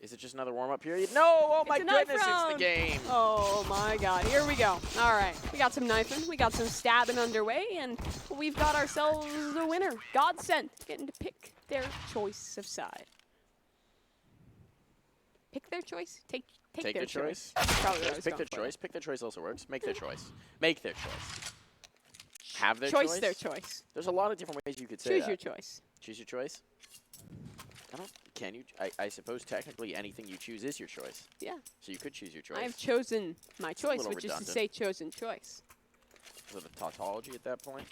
Is it just another warm-up period? No! Oh my goodness, it's the game! Oh my god, here we go. All right, we got some knifing, we got some stabbing underway, and we've got ourselves a winner. Godsent getting to pick their choice of side. Pick their choice? Take their choice. Probably what I was Pick their going for. choice. Pick their choice also works. Make their choice. Make their choice. Have their choice. Their choice. There's a lot of different ways you could say Choose that. your choice. Choose your choice? Can you? I suppose technically anything you choose is your choice. Yeah. So you could choose your choice. I have chosen my choice, which is to redundant. say chosen choice. So the tautology at that point?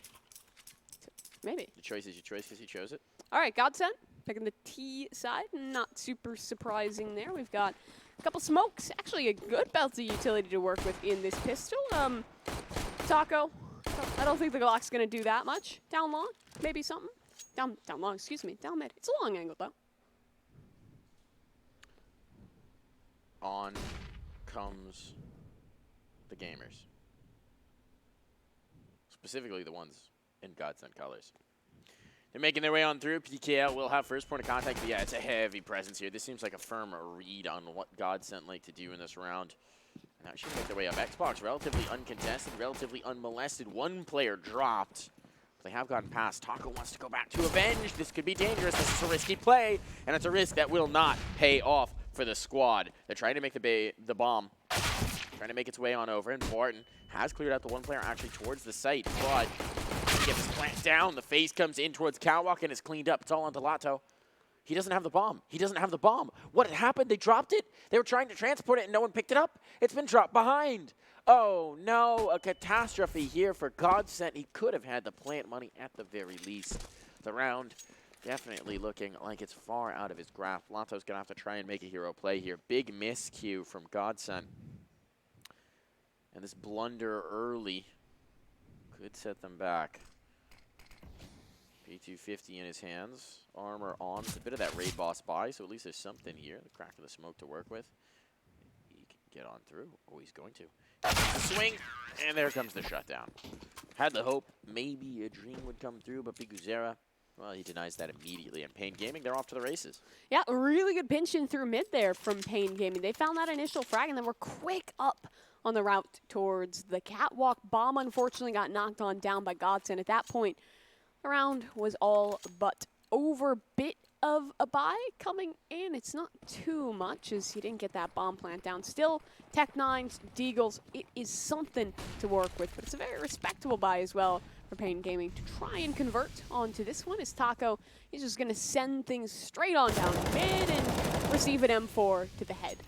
Maybe. The choice is your choice because you chose it? All right, Godsent picking the T side. Not super surprising there. We've got a couple smokes. Actually, a good belted utility to work with in this pistol. Taco. I don't think the Glock's going to do that much. Down long, maybe something. Down long, excuse me. Down mid. It's a long angle, though. On comes the gamers. Specifically the ones in Godsent colors. They're making their way on through. PKL will have first point of contact, but yeah, it's a heavy presence here. This seems like a firm read on what Godsent like to do in this round. Now should make their way up. Xbox relatively uncontested, relatively unmolested. One player dropped. They have gotten past. Taco wants to go back to avenge. This could be dangerous. This is a risky play, and it's a risk that will not pay off for the squad. They're trying to make the bomb, trying to make its way on over, and Barton has cleared out the one player actually towards the site, but get this plant down. The face comes in towards Catwalk, and it's cleaned up. It's all on Delato. He doesn't have the bomb. He doesn't have the bomb. What had happened? They dropped it. They were trying to transport it, and no one picked it up. It's been dropped behind. Oh, no, a catastrophe here for Godsent. He could have had the plant money at the very least. The round definitely looking like it's far out of his grasp. Lato's going to have to try and make a hero play here. Big miscue from Godsent. And this blunder early could set them back. P250 in his hands. Armor on. It's a bit of that raid boss buy, so at least there's something here. The crack of the smoke to work with. He can get on through. Oh, he's going to. Swing, and there comes the shutdown. Had the hope maybe a dream would come through, but Biguzera, well, he denies that immediately. And Pain Gaming, they're off to the races. Yeah, a really good pinch in through mid there from Pain Gaming. They found that initial frag, and then were quick up on the route towards the catwalk. Bomb, unfortunately, got knocked on down by Godsent. At that point, the round was all but over. Bit of a buy coming in. It's not too much as he didn't get that bomb plant down. Still, Tech 9s, Deagles, it is something to work with, but it's a very respectable buy as well for Pain Gaming to try and convert onto this one. Is Taco, he's just going to send things straight on down mid and receive an M4 to the head.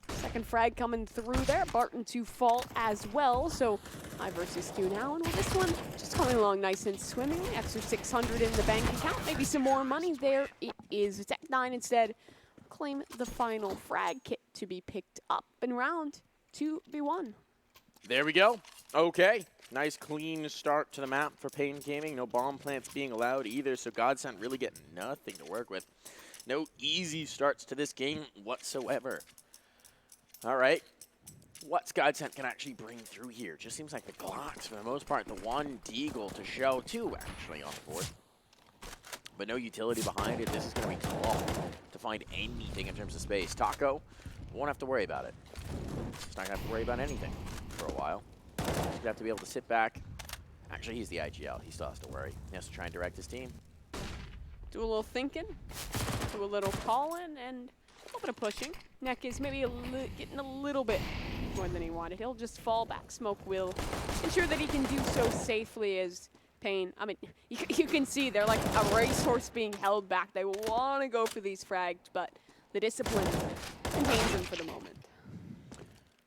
Second frag coming through there. Barton to fall as well. So 5 versus 2 now. And with this one just coming along nice and swimmingly. Extra 600 in the bank account. Maybe some more money there. It is Tech 9 instead. Claim the final frag kit to be picked up in round 2v1. There we go. Okay. Nice clean start to the map for Pain Gaming. No bomb plants being allowed either. So Godsent really getting nothing to work with. No easy starts to this game whatsoever. All right, what's Godsent can actually bring through here? Just seems like the Glocks, for the most part, the one Deagle to show, 2 actually on the board. But no utility behind it. This is going to be tough to find anything in terms of space. Taco won't have to worry about it. He's not going to have to worry about anything for a while. He's going to have to be able to sit back. Actually, he's the IGL. He still has to worry. He has to try and direct his team. Do a little thinking, do a little calling, and a little bit of pushing. Neck is maybe getting a little bit more than he wanted. He'll just fall back. Smoke will ensure that he can do so safely as Pain. I mean, you can see they're like a racehorse being held back. They want to go for these frags, but the discipline contains them for the moment.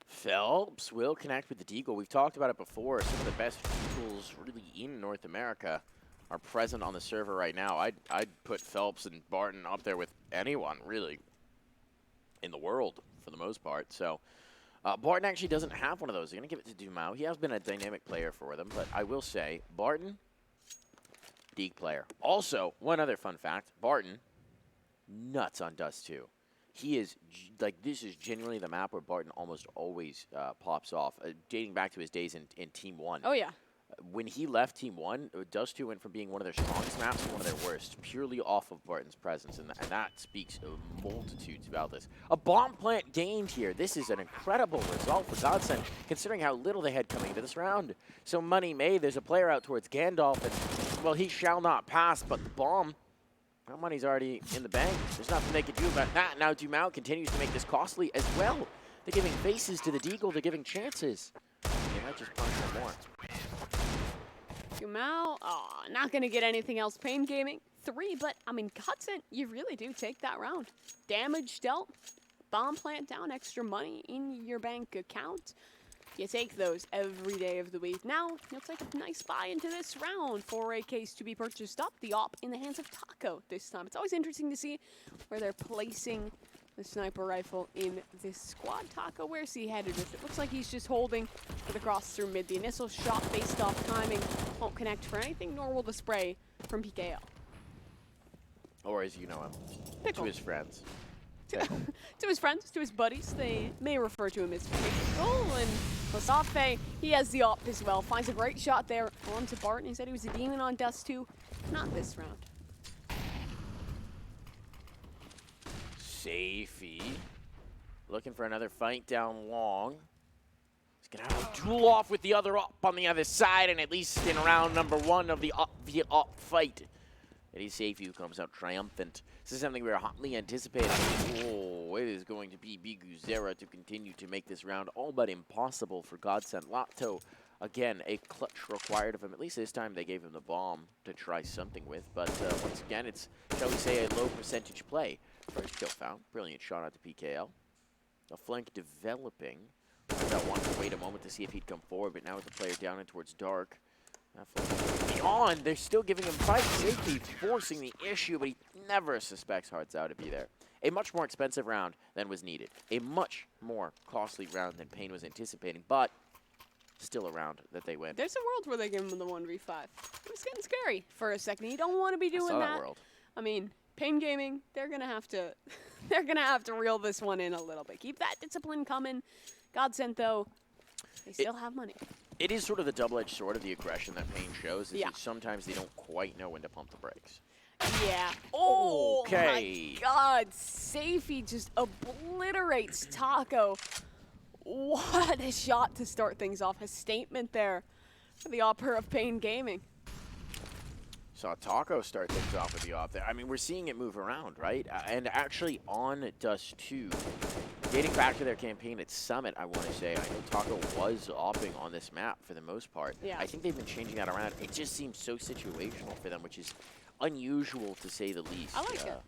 Phelps will connect with the Deagle. We've talked about it before. Some of the best Deagles really in North America are present on the server right now. I'd put Phelps and Barton up there with anyone, really, in the world for the most part. So Barton actually doesn't have one of those. They're going to give it to Dumao. He has been a dynamic player for them, but I will say Barton, Deagle player. Also, one other fun fact, Barton, nuts on DUST2. He is, like, this is genuinely the map where Barton almost always pops off, dating back to his days in Team 1. Oh, yeah. When he left Team 1, DUST2 went from being one of their strongest maps to one of their worst, purely off of Barton's presence, and that speaks multitudes about this. A bomb plant gained here. This is an incredible result for Godsent, considering how little they had coming into this round. So money made. There's a player out towards Gandalf, and, well, he shall not pass, but the bomb, that money's already in the bank. There's nothing they can do about that. Now Dumau continues to make this costly as well. They're giving faces to the Deagle. They're giving chances. They might just punish them more. Dumau, not going to get anything else. Pain Gaming, 3, but, I mean, Godsent, you really do take that round. Damage dealt, bomb plant down, extra money in your bank account. You take those every day of the week. Now, you'll take a nice buy into this round for a case to be purchased up. The op in the hands of Taco this time. It's always interesting to see where they're placing the sniper rifle in this squad. Taco, where's he headed with it? Looks like he's just holding for the cross through mid. The initial shot based off timing won't connect for anything, nor will the spray from PKL. Or as you know him, Pickle. to his friends. To his friends, to his buddies, they may refer to him as Pickle. And Lasafe, he has the op as well. Finds a great shot there onto Barton. He said he was a demon on DUST2. Not this round. Safey looking for another fight down long. He's going to have a duel off with the other op on the other side, and at least in round number 1 of the op fight, Eddie Safey who comes out triumphant. This is something we were hotly anticipating. Oh, it is going to be Biguzera to continue to make this round all but impossible for Godsent. Lato, again, a clutch required of him. At least this time they gave him the bomb to try something with, but once again, it's, shall we say, a low percentage play. First kill found. Brilliant shot out to PKL. A flank developing. That wanted to wait a moment to see if he'd come forward, but now with the player down and towards Dark. That flank beyond, they're still giving him fight. Safety forcing the issue, but he never suspects Hearts out to be there. A much more expensive round than was needed. A much more costly round than Payne was anticipating, but still a round that they win. There's a world where they give him the 1v5. It was getting scary for a second. You don't want to be doing that world. I mean, Pain Gaming, they're gonna have to reel this one in a little bit. Keep that discipline coming. Godsent though, they still have money. It is sort of the double-edged sword of the aggression that Payne shows. Is Yeah. that sometimes they don't quite know when to pump the brakes. Yeah. Oh Okay. my God, Safey just obliterates Taco. What a shot to start things off. A statement there for the opera of Pain Gaming. Saw Taco start things off with the op there. I mean, we're seeing it move around, right? And actually on DUST2, dating back to their campaign at Summit, I want to say, I know Taco was opping on this map for the most part. Yeah. I think they've been changing that around. It just seems so situational for them, which is unusual to say the least. I like it.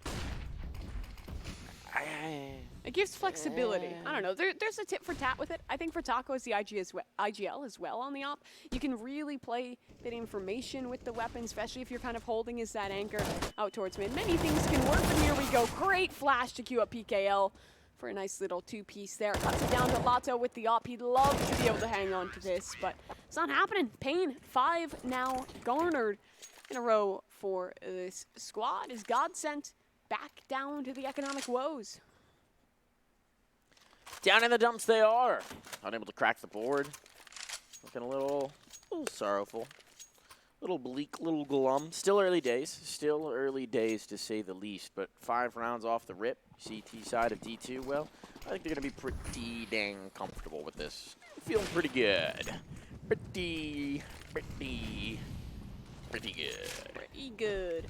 It gives flexibility. I don't know. There's a tip for tat with it. I think for Taco is the IGL as well on the op. You can really play that information with the weapon, especially if you're kind of holding as that anchor out towards mid. Many things can work, and here we go. Great flash to queue up PKL for a nice little 2-piece there. Cuts it down to Lato with the op. He'd love to be able to hang on to this, but it's not happening. Payne, 5 now garnered in a row for this squad as Godsent back down to the economic woes. Down in the dumps they are. Unable to crack the board. Looking a little sorrowful. Little bleak, little glum. Still early days. Still early days to say the least. But 5 rounds off the rip. CT side of D2, well, I think they're going to be pretty dang comfortable with this. Feeling pretty good. Pretty good. Pretty good.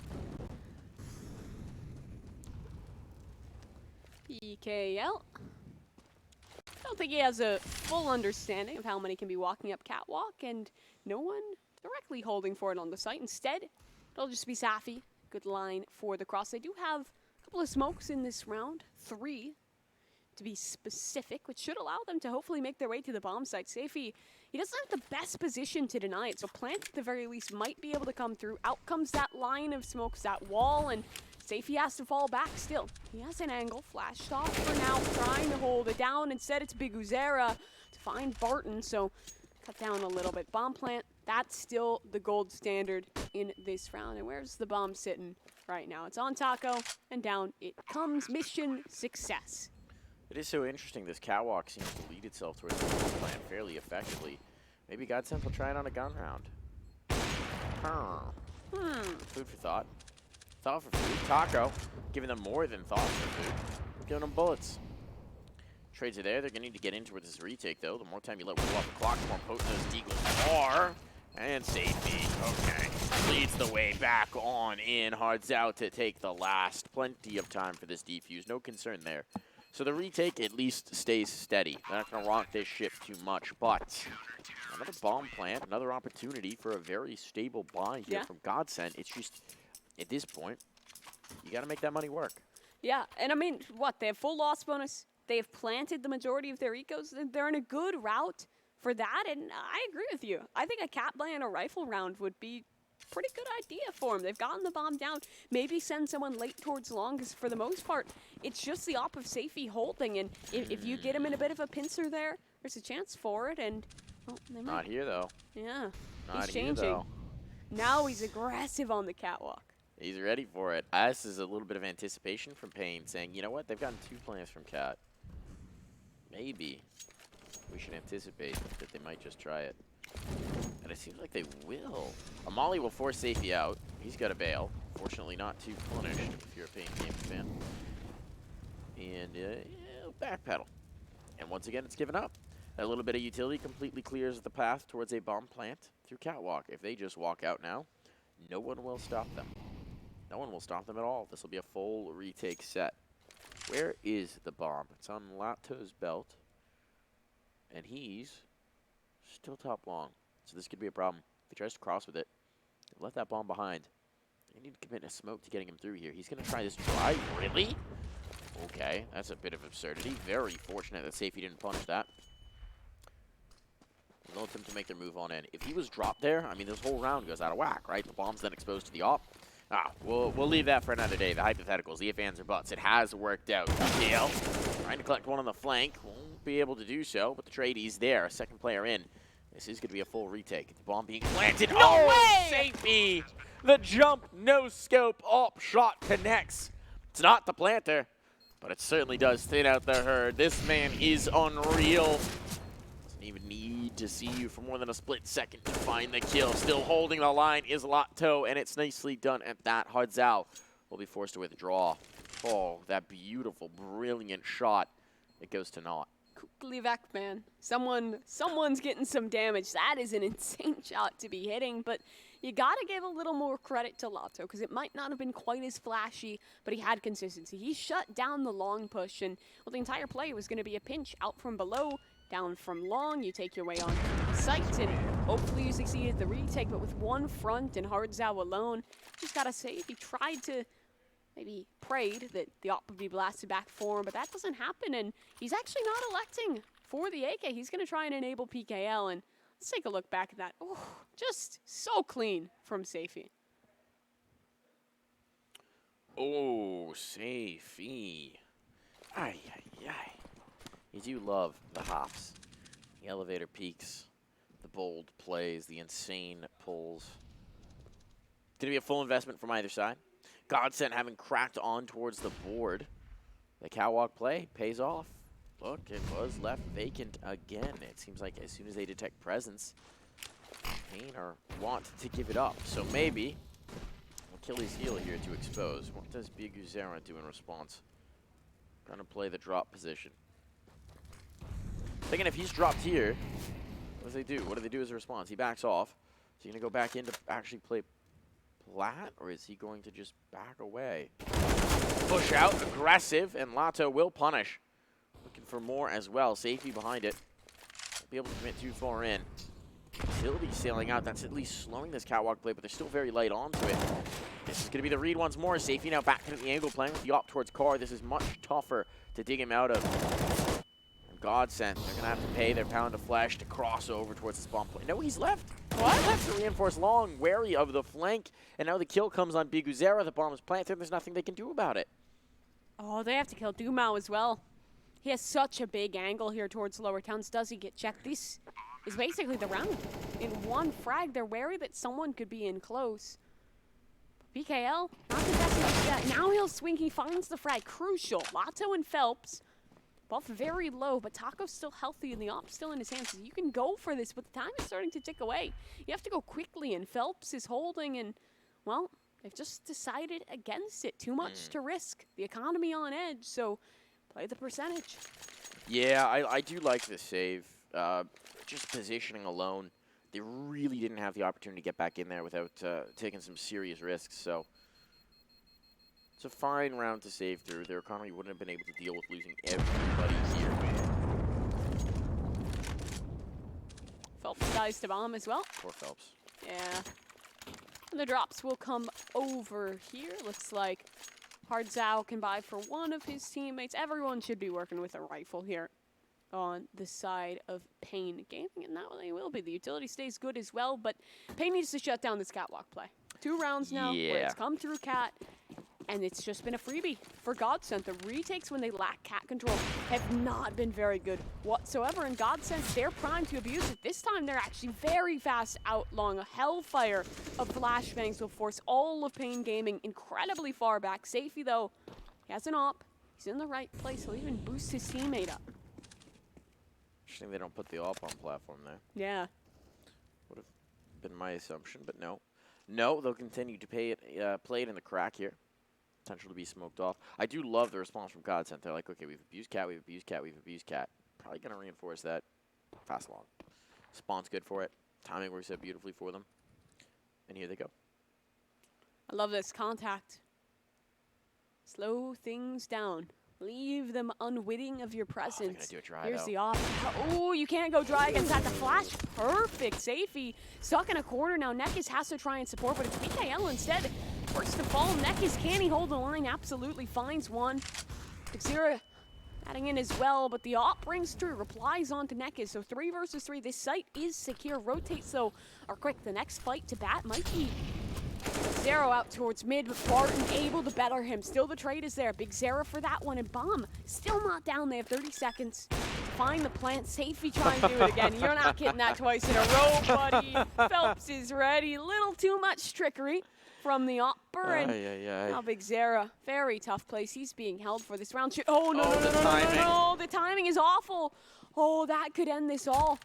PKL. I don't think he has a full understanding of how many can be walking up catwalk, and no one directly holding for it on the site. Instead, it'll just be Safi. Good line for the cross. They do have a couple of smokes in this round, 3 to be specific, which should allow them to hopefully make their way to the bomb site. Safi, he doesn't have the best position to deny it, so Plant at the very least might be able to come through. Out comes that line of smokes, that wall, and Safi has to fall back still. He has an angle, flashed off for now, trying to hold it down. Instead, it's Biguzera to find Barton, so cut down a little bit. Bomb plant, that's still the gold standard in this round. And where's the bomb sitting right now? It's on Taco, and down it comes. Mission success. It is so interesting. This catwalk seems to lead itself towards the bomb plant fairly effectively. Maybe Godsent will try it on a gun round. Food for thought. Thought for food. Taco. Giving them more than thought for food. Giving them bullets. Trades are there. They're going to need to get into this retake, though. The more time you let roll off the clock, the more potent those deagles are. And safety. Okay. Leads the way back on in. Hard's out to take the last. Plenty of time for this defuse. No concern there. So the retake at least stays steady. They're not going to rock this ship too much, but another bomb plant, another opportunity for a very stable buy here from Godsent. It's just, at this point, you got to make that money work. Yeah, and I mean, what? They have full loss bonus. They have planted the majority of their ecos. They're in a good route for that, and I agree with you. I think a cat play and a rifle round would be a pretty good idea for them. They've gotten the bomb down. Maybe send someone late towards long, because for the most part, it's just the op of safety holding, and if you get him in a bit of a pincer there, there's a chance for it, and... Oh, not here, though. Yeah, not he's here, changing. though. Now he's aggressive on the catwalk. He's ready for it. This is a little bit of anticipation from Payne, saying, you know what, they've gotten 2 plans from Cat. Maybe we should anticipate that they might just try it. And it seems like they will. Amali will force safety out. He's got a bail. Fortunately not too punished if you're a Payne game fan. And backpedal. And once again, it's given up. A little bit of utility completely clears the path towards a bomb plant through catwalk. If they just walk out now, no one will stop them. No one will stop them at all. This will be a full retake set. Where is the bomb? It's on Lato's belt. And he's still top long. So this could be a problem. If he tries to cross with it, let that bomb behind. They need to commit a smoke to getting him through here. He's going to try this drive. Really? Okay, that's a bit of absurdity. Very fortunate that safety didn't punish that. They'll attempt to make their move on in. If he was dropped there, I mean, this whole round goes out of whack, right? The bomb's then exposed to the op. We'll leave that for another day. The hypotheticals, the if, ands, or buts. It has worked out. Gale trying to collect one on the flank. Won't be able to do so, but the tradie's there. Second player in. This is going to be a full retake. The bomb being planted. No way! Safety! The jump, no scope, op shot connects. It's not the planter, but it certainly does thin out the herd. This man is unreal. Doesn't even need to see you for more than a split second to find the kill. Still holding the line is Lato, and it's nicely done at that. Hudzao will be forced to withdraw. Oh, that beautiful, brilliant shot. It goes to naught. Quickly back, man. Someone's getting some damage. That is an insane shot to be hitting, but you gotta give a little more credit to Lato, because it might not have been quite as flashy, but he had consistency. He shut down the long push, and well, the entire play was gonna be a pinch out from below, down from long. You take your way on site, and hopefully you succeeded the retake, but with one front and Hudzao alone, just gotta say, if he tried to maybe prayed that the op would be blasted back for him, but that doesn't happen, and he's actually not electing for the AK. He's going to try and enable PKL, and let's take a look back at that. Oh, just so clean from Safi. Oh, Safi. Ay, ay, ay. You do love the hops, the elevator peaks, the bold plays, the insane pulls. Going to be a full investment from either side. Godsent having cracked on towards the board. The catwalk play pays off. Look, it was left vacant again. It seems like as soon as they detect presence, Payne want to give it up. So maybe Achilles heel here to expose. What does Biguzera do in response? Gonna play the drop position. Thinking if he's dropped here, what do they do? What do they do as a response? He backs off. Is he gonna go back in to actually play flat, or is he going to just back away? Push out, aggressive, and Lato will punish. Looking for more as well. Safety behind it. Won't be able to commit too far in. Utility sailing out. That's at least slowing this catwalk play, but they're still very light onto it. This is going to be the read once more. Safety now back into the angle, playing with the op towards Car. This is much tougher to dig him out of. And Godsent, they're going to have to pay their pound of flesh to cross over towards this bomb play. No, he's left. What? Left to reinforce long, wary of the flank. And now the kill comes on Biguzera. The bomb is planted. There's nothing they can do about it. Oh, they have to kill Dumao as well. He has such a big angle here towards Lower Towns. Does he get checked? This is basically the round. In one frag, they're wary that someone could be in close. BKL, not the best enough yet. Now he'll swing. He finds the frag. Crucial. Lato and Phelps Both very low, but Taco's still healthy and the op's still in his hands. You can go for this, but the time is starting to tick away. You have to go quickly, and Phelps is holding, and, well, they've just decided against it. Too much to risk. The economy on edge, so play the percentage. Yeah, I do like this save. Just positioning alone, they really didn't have the opportunity to get back in there without taking some serious risks, so it's a fine round to save through. Their economy wouldn't have been able to deal with losing everybody here. Phelps dies to bomb as well. Poor Phelps. Yeah. And the drops will come over here. Looks like Hardzao can buy for one of his teammates. Everyone should be working with a rifle here on the side of Pain Gaming, and that way will be. The utility stays good as well, but Pain needs to shut down this catwalk play. 2 rounds now where it's come through cat, and it's just been a freebie for Godsent. The retakes when they lack cat control have not been very good whatsoever, and Godsent, they're primed to abuse it. This time they're actually very fast outlawing. A hellfire of flashbangs will force all of Pain Gaming incredibly far back. Safety though, he has an op. He's in the right place. He'll even boost his teammate up. Interesting they don't put the op on platform there. Yeah. Would have been my assumption, but no. No, they'll continue to play it in the crack here. Potential to be smoked off. I do love the response from Godsent. They're like, okay, we've abused cat, we've abused cat, we've abused cat. Probably going to reinforce that. Pass along. Spawn's good for it. Timing works out beautifully for them. And here they go. I love this contact. Slow things down. Leave them unwitting of your presence. Do a dry, Here's though. the off. Oh, you can't go dry against that. The flash, perfect. Safety stuck in a corner now. Nekis has to try and support, but it's PKL instead. Works to fall. Nekis, can he hold the line? Absolutely finds one. Xera adding in as well, but the op brings through, replies onto Nekis. So 3 versus 3. This site is secure. Rotates though are quick. The next fight to bat might be Zero out towards mid, but Barton able to better him. Still the trade is there. Big Zera for that one, and Bomb still not down. They have 30 seconds to find the plant. Safety trying to do it again. You're not getting that twice in a row, buddy. Phelps is ready. Little too much trickery from the opper, and now Big Zera, very tough place. He's being held for this round. Oh, no, the timing is awful. Oh, that could end this all.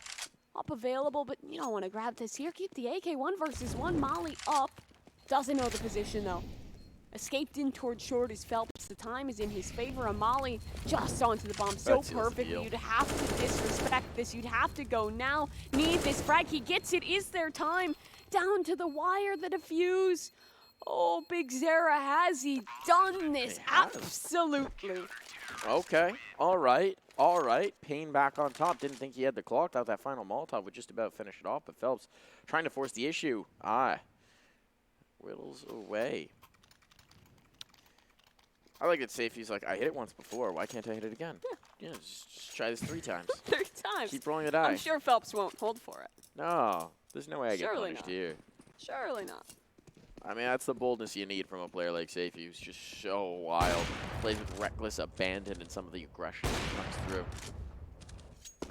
Up available, but you don't want to grab this here. Keep the AK 1 versus 1. Molly up. Doesn't know the position though. Escaped in towards short as Phelps. The time is in his favor. Molly just onto the bomb so perfectly. You'd have to disrespect this. You'd have to go now. Need this frag. He gets it. Is there time? Down to the wire. The defuse. Oh, Big Zera, has he done this? Absolutely. Okay. All right. All right. Payne back on top. Didn't think he had the clock. Thought that final Molotov would just about finish it off, but Phelps trying to force the issue. Whittles away. I like that safety's like, I hit it once before. Why can't I hit it again? Yeah, just try this 3 times. 3 times. Keep rolling a die. I'm sure Phelps won't hold for it. No, there's no way I get punished here. Surely not. I mean, that's the boldness you need from a player like Safety, who's just so wild. Plays with reckless abandon and some of the aggression that comes through.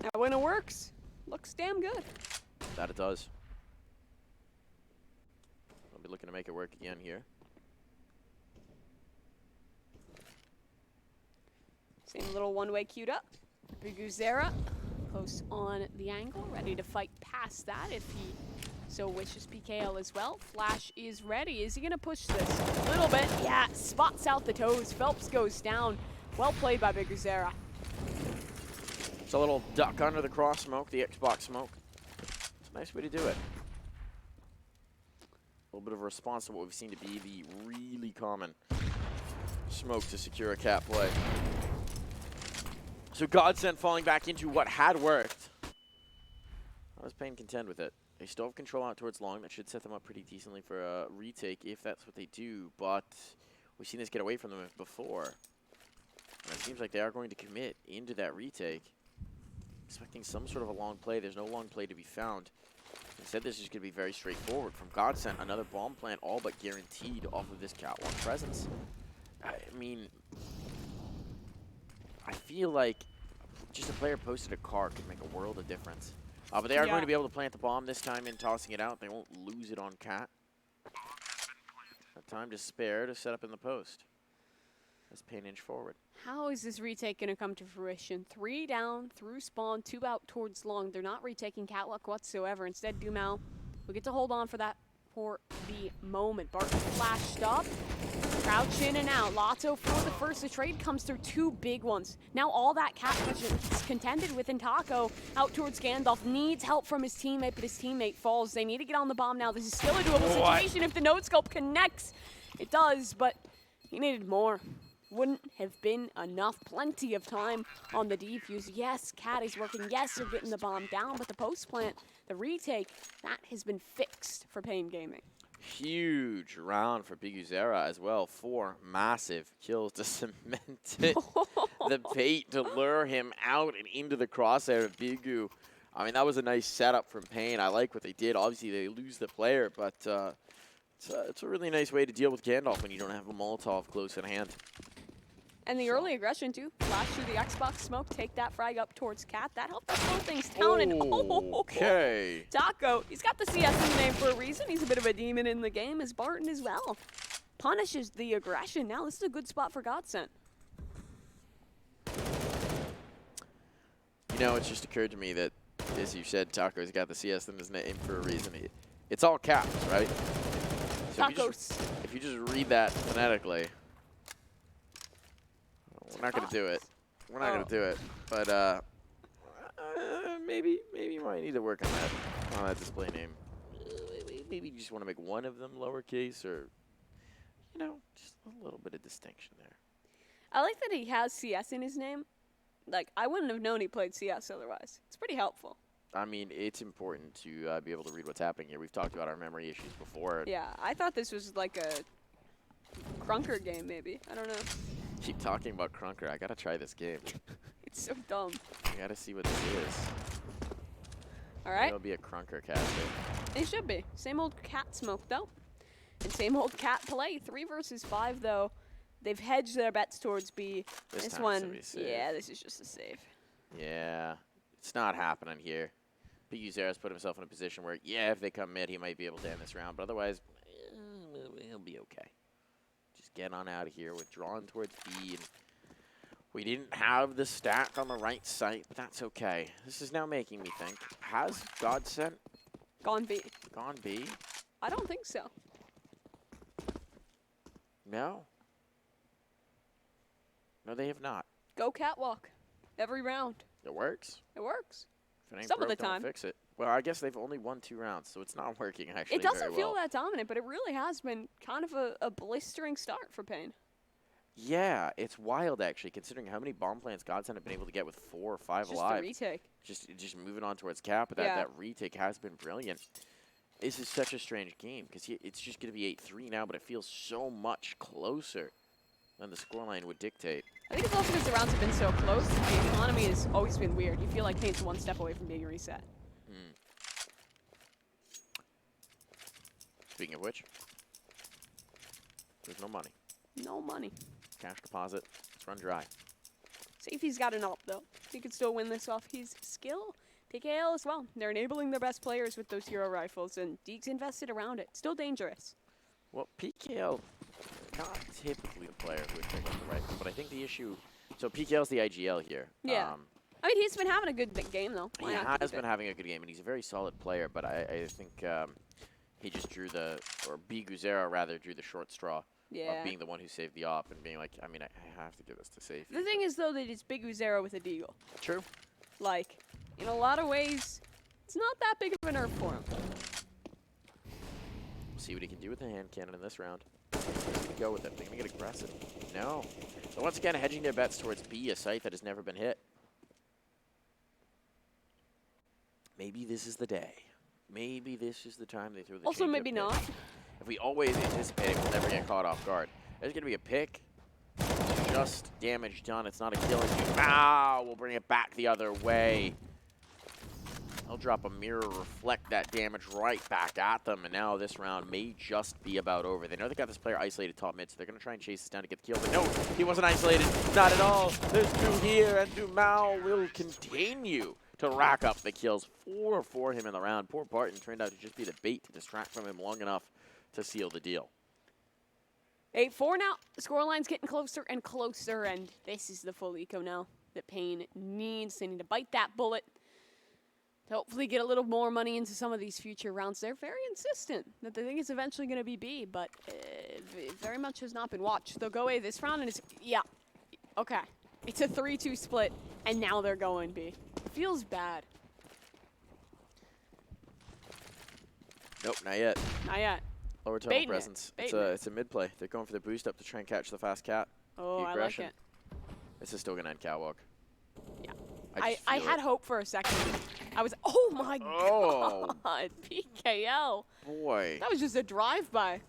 Now, when it works, looks damn good. That it does. I'll be looking to make it work again here. Same little one-way queued up. Zera close on the angle, ready to fight past that if he so wishes. PKL as well. Flash is ready. Is he going to push this? A little bit. Yeah, spots out the toes. Phelps goes down. Well played by Big Zera. It's a little duck under the cross smoke, the Xbox smoke. It's a nice way to do it. A little bit of a response to what we've seen to be the really common smoke to secure a cat play. So Godsent falling back into what had worked. How does Payne contend with it? They still have control out towards long. That should set them up pretty decently for a retake if that's what they do. But we've seen this get away from them before. And it seems like they are going to commit into that retake. Expecting some sort of a long play. There's no long play to be found. Instead, this is going to be very straightforward. From Godsent, another bomb plant all but guaranteed off of this catwalk presence. I mean, I feel like just a player posted a car could make a world of difference. But they are going to be able to plant the bomb this time in tossing it out. They won't lose it on cat. That time to spare to set up in the post. as Pain inch forward. How is this retake going to come to fruition? 3 down through spawn, 2 out towards long. They're not retaking catwalk whatsoever. Instead, Dumao will get to hold on for that for the moment. Barton flashed up. Crouch in and out. Lotto for the first. The trade comes through 2 big ones. Now all that cat vision is contended with Intako out towards Gandalf. Needs help from his teammate, but his teammate falls. They need to get on the bomb now. This is still a doable situation if the node scope connects. It does, but he needed more. Wouldn't have been enough. Plenty of time on the defuse. Yes, Cat is working. Yes, they're getting the bomb down, but the post plant, the retake, that has been fixed for Pain Gaming. Huge round for Biguzera as well. 4 massive kills to cement it. The bait to lure him out and into the crosshair of Bigu. I mean, that was a nice setup from Pain. I like what they did. Obviously, they lose the player, but it's a really nice way to deal with Gandalf when you don't have a Molotov close at hand. And the early aggression, too. Flash through the Xbox smoke, take that frag up towards Cat. That helped us slow things down. Okay. Taco, he's got the CS in the name for a reason. He's a bit of a demon in the game, as Barton as well. Punishes the aggression. Now this is a good spot for Godsent. You know, it's just occurred to me that, as you said, Taco's got the CS in his name for a reason. It's all caps, right? So Tacos. if you just read that phonetically, we're not going to do it. We're not going to do it. But maybe you might need to work on that display name. Maybe you just want to make one of them lowercase, or, you know, just a little bit of distinction there. I like that he has CS in his name. Like, I wouldn't have known he played CS otherwise. It's pretty helpful. I mean, it's important to be able to read what's happening here. We've talked about our memory issues before. Yeah, I thought this was like a Crunker game, maybe. I don't know. Keep talking about Crunker. I gotta try this game. It's so dumb. I gotta see what this is. All right. It'll be a Crunker caster. It should be. Same old Cat smoke, though. And same old Cat play. 3 versus 5, though. They've hedged their bets towards B. This one, yeah, this is just a save. Yeah, it's not happening here. Biguzera's put himself in a position where, yeah, if they come mid, he might be able to end this round. But otherwise, he'll be okay. Just get on out of here. We're drawn towards B. And we didn't have the stack on the right side, but that's okay. This is now making me think, has Godsent Gone B. gone B? I don't think so. No. No, they have not. Go catwalk. Every round. It works. It works. If it ain't Some of broke, the don't time. fix it. Well, I guess they've only won 2 rounds, so it's not working actually It doesn't very feel well. that dominant, but it really has been kind of a blistering start for Pain. Yeah, it's wild actually, considering how many bomb plants Godsent have been able to get with 4 or 5 Just alive. the retake. Just moving on towards cap, but that retake has been brilliant. This is such a strange game because it's just going to be 8-3 now, but it feels so much closer than the scoreline would dictate. I think it's also because the rounds have been so close. The economy has always been weird. You feel like Pain's one step away from being reset. Speaking of which, there's no money. No money. Cash deposit, it's run dry. Safety's got an up, though. He could still win this off his skill. PKL as well. They're enabling their best players with those hero rifles, and Deke's invested around it. Still dangerous. Well, PKL, not typically the player who would pick up the rifle, but I think the issue, so PKL's the IGL here. Yeah. I mean, he's been having a good game, though. He has been having a good game, and he's a very solid player, but I think he just drew Biguzera rather drew the short straw of being the one who saved the op and being like, I mean, I have to give this to safety. The thing is, though, that it's Biguzera with a deagle. True. Like, in a lot of ways, it's not that big of a nerf for him. We'll see what he can do with the hand cannon in this round. They're going to go with it. They're going to get aggressive. No. So once again, hedging their bets towards B, a site that has never been hit. Maybe this is the day. Maybe this is the time they throw the Also, maybe not. If we always anticipate it, we'll never get caught off guard. There's going to be a pick. Just damage done. It's not a killing you. Ow! We'll bring it back the other way. They'll drop a mirror, reflect that damage right back at them, and now this round may just be about over. They know they got this player isolated top mid, so they're going to try and chase this down to get the kill. But no, he wasn't isolated. Not at all. There's 2 here, and Dumao will continue to rack up the kills. 4 for him in the round. Poor Barton turned out to just be the bait to distract from him long enough to seal the deal. 8-4 now. The scoreline's getting closer and closer, and this is the full eco now that Payne needs. They need to bite that bullet to hopefully get a little more money into some of these future rounds. They're very insistent that they think it's eventually going to be B, but it very much has not been watched. They'll go A this round, and it's, yeah, okay. It's a 3-2 split, and now they're going B. Feels bad. Nope, not yet. Not yet. Lower tunnel presence. It's a mid play. They're going for the boost up to try and catch the fast cat. Oh, I like it. This is still going to end catwalk. Yeah. I had hope for a second. I was, oh my God, PKL. Boy. That was just a drive-by.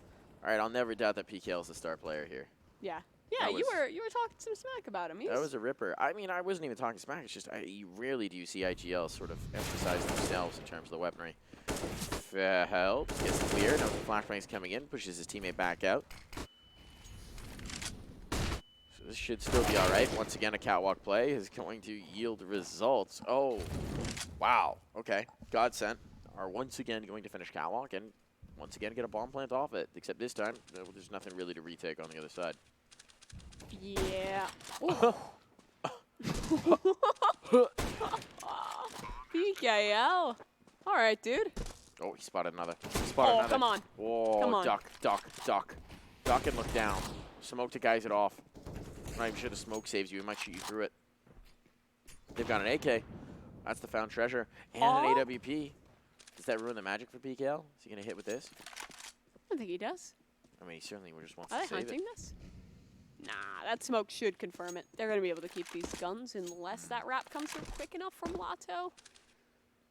All right, I'll never doubt that PKL is the star player here. Yeah. Yeah, you were talking some smack about him. That was a ripper. I mean, I wasn't even talking smack. It's just you rarely do you see IGL sort of emphasize themselves in terms of the weaponry. Helps, gets clear. Now the flashbang's coming in, pushes his teammate back out. So this should still be all right. Once again, a catwalk play is going to yield results. Oh, wow. Okay, Godsent are once again going to finish catwalk and once again get a bomb plant off it. Except this time, there's nothing really to retake on the other side. Yeah. PKL. All right, dude. Oh, he spotted another. Another. Come on. Whoa, come on. Duck. Duck and look down. Smoke to guys it off. I'm not even sure the smoke saves you. It might shoot you through it. They've got an AK. That's the found treasure. And an AWP. Does that ruin the magic for PKL? Is he going to hit with this? I don't think he does. I mean, he certainly just wants Are to they save hunting this? Nah, that smoke should confirm it. They're going to be able to keep these guns unless that wrap comes through quick enough from Lato.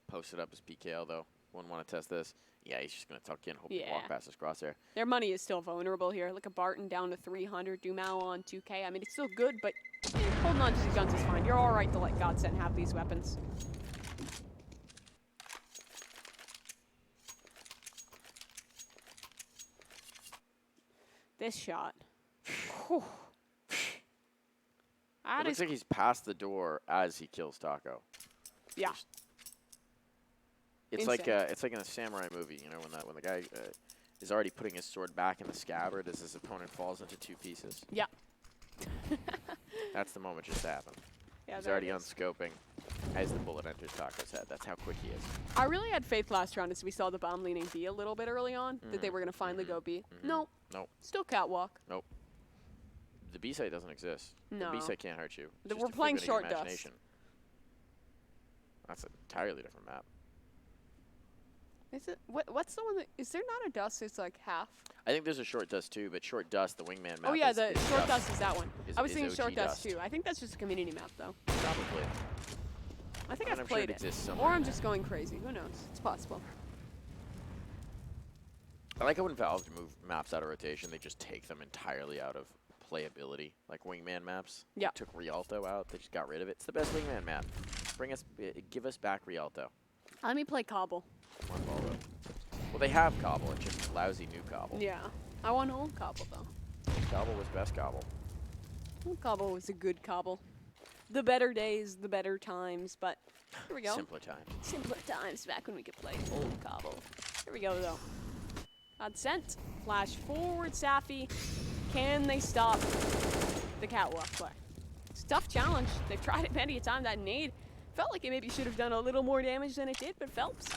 Posted up as PKL, though. Wouldn't want to test this. Yeah, he's just going to tuck in, hope to walk past his crosshair. Their money is still vulnerable here. Look at Barton down to 300, Dumao on 2K. I mean, it's still good, but holding on to these guns is fine. You're all right to let Godsent have these weapons. This shot. It looks like he's past the door as he kills Taco. Yeah. It's like in a samurai movie, you know, when the guy is already putting his sword back in the scabbard as his opponent falls into two pieces. Yeah. That's the moment just happened. Yeah, he's already unscoping as the bullet enters Taco's head. That's how quick he is. I really had faith last round as we saw the bomb leaning B a little bit early on, that they were going to finally go B. Nope. Nope. Still catwalk. Nope. The B site doesn't exist. No. The B site can't hurt you. We're playing short dust. That's an entirely different map. Is it? What's the one that, is there not a dust? It's like half. I think there's a short dust too, but short dust, the wingman map. Oh yeah, the short dust is that one. I was thinking OG short dust too. I think that's just a community map though. Probably. I think I've played it. Or I'm just going crazy. Who knows? It's possible. I like how when Valve move maps out of rotation, they just take them entirely out of playability. Like wingman maps. Yeah. They took Rialto out. They just got rid of it. It's the best wingman map. Give us back Rialto. Let me play Cobble. Come on, Baldo. Well, they have Cobble. It's just lousy new Cobble. Yeah. I want old Cobble though. Cobble was best Cobble. Old Cobble was a good Cobble. The better days, the better times, but here we go. Simpler times. Simpler times back when we could play old Cobble. Here we go though. Godsent. Flash forward, Safi. Can they stop the catwalk play? It's a tough challenge. They've tried it many a time. That nade felt like it maybe should have done a little more damage than it did, but Phelps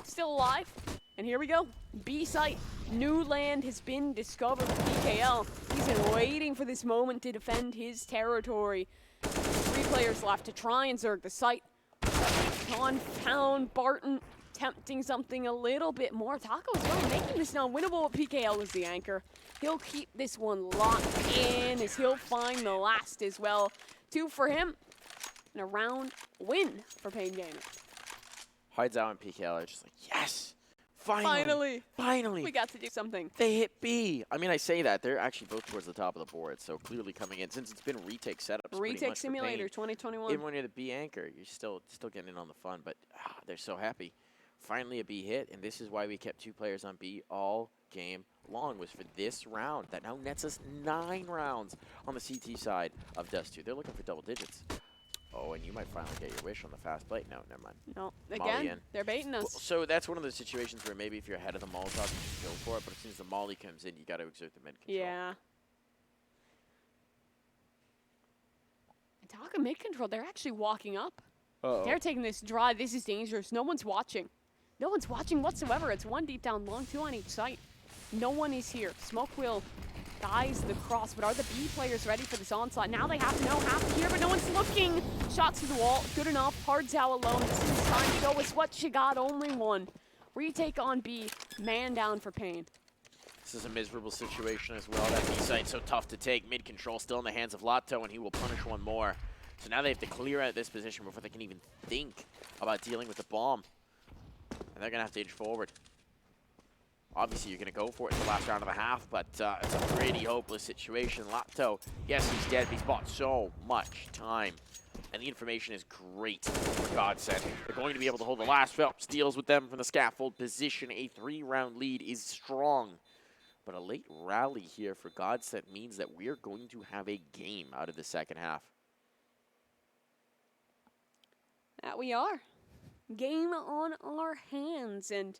still alive. And here we go. B site. New land has been discovered for PKL. He's been waiting for this moment to defend his territory. 3 players left to try and zerg the site. Confound Barton attempting something a little bit more. Taco as well, making this now winnable. PKL is the anchor. He'll keep this one locked in as he'll find the last as well. 2 for him. And a round win for Payne Gaming. Hides out and PKL are just like, yes! Finally! We got to do something. They hit B. I mean, I say that. They're actually both towards the top of the board, so clearly coming in. Since it's been retake setups Retake Simulator 2021. Even when you're the B anchor, you're still getting in on the fun, but they're so happy. Finally a B hit, and this is why we kept 2 players on B all game long, was for this round. That now nets us 9 rounds on the CT side of DUST2. They're looking for double digits. Oh, and you might finally get your wish on the fast plate. No, never mind. No, Molly again, in. they're baiting us. Well, so that's one of those situations where maybe if you're ahead of the Molotov, you just go for it. But as soon as the Molly comes in, you got to exert the mid control. Yeah. And talk of mid control, they're actually walking up. Uh-oh. They're taking this drive. This is dangerous. No one's watching. No one's watching whatsoever. It's one deep down long, two on each site. No one is here. Smoke will guys the cross, but are the B players ready for this onslaught? Now they have to know, half here, but no one's looking. Shots to the wall, good enough. Hardzao alone. This is time to go with what she got, only one. Retake on B, man down for Pain. This is a miserable situation as well. That B site so tough to take. Mid control still in the hands of Lato, and he will punish one more. So now they have to clear out this position before they can even think about dealing with the bomb. And they're going to have to inch forward. Obviously, you're going to go for it in the last round of the half, but it's a pretty hopeless situation. Lato, yes, he's dead, but he's bought so much time. And the information is great for Godsent. They're going to be able to hold the last Phelps deals with them from the scaffold position. A 3-round lead is strong. But a late rally here for Godsent means that we're going to have a game out of the second half. That we are. Game on our hands, and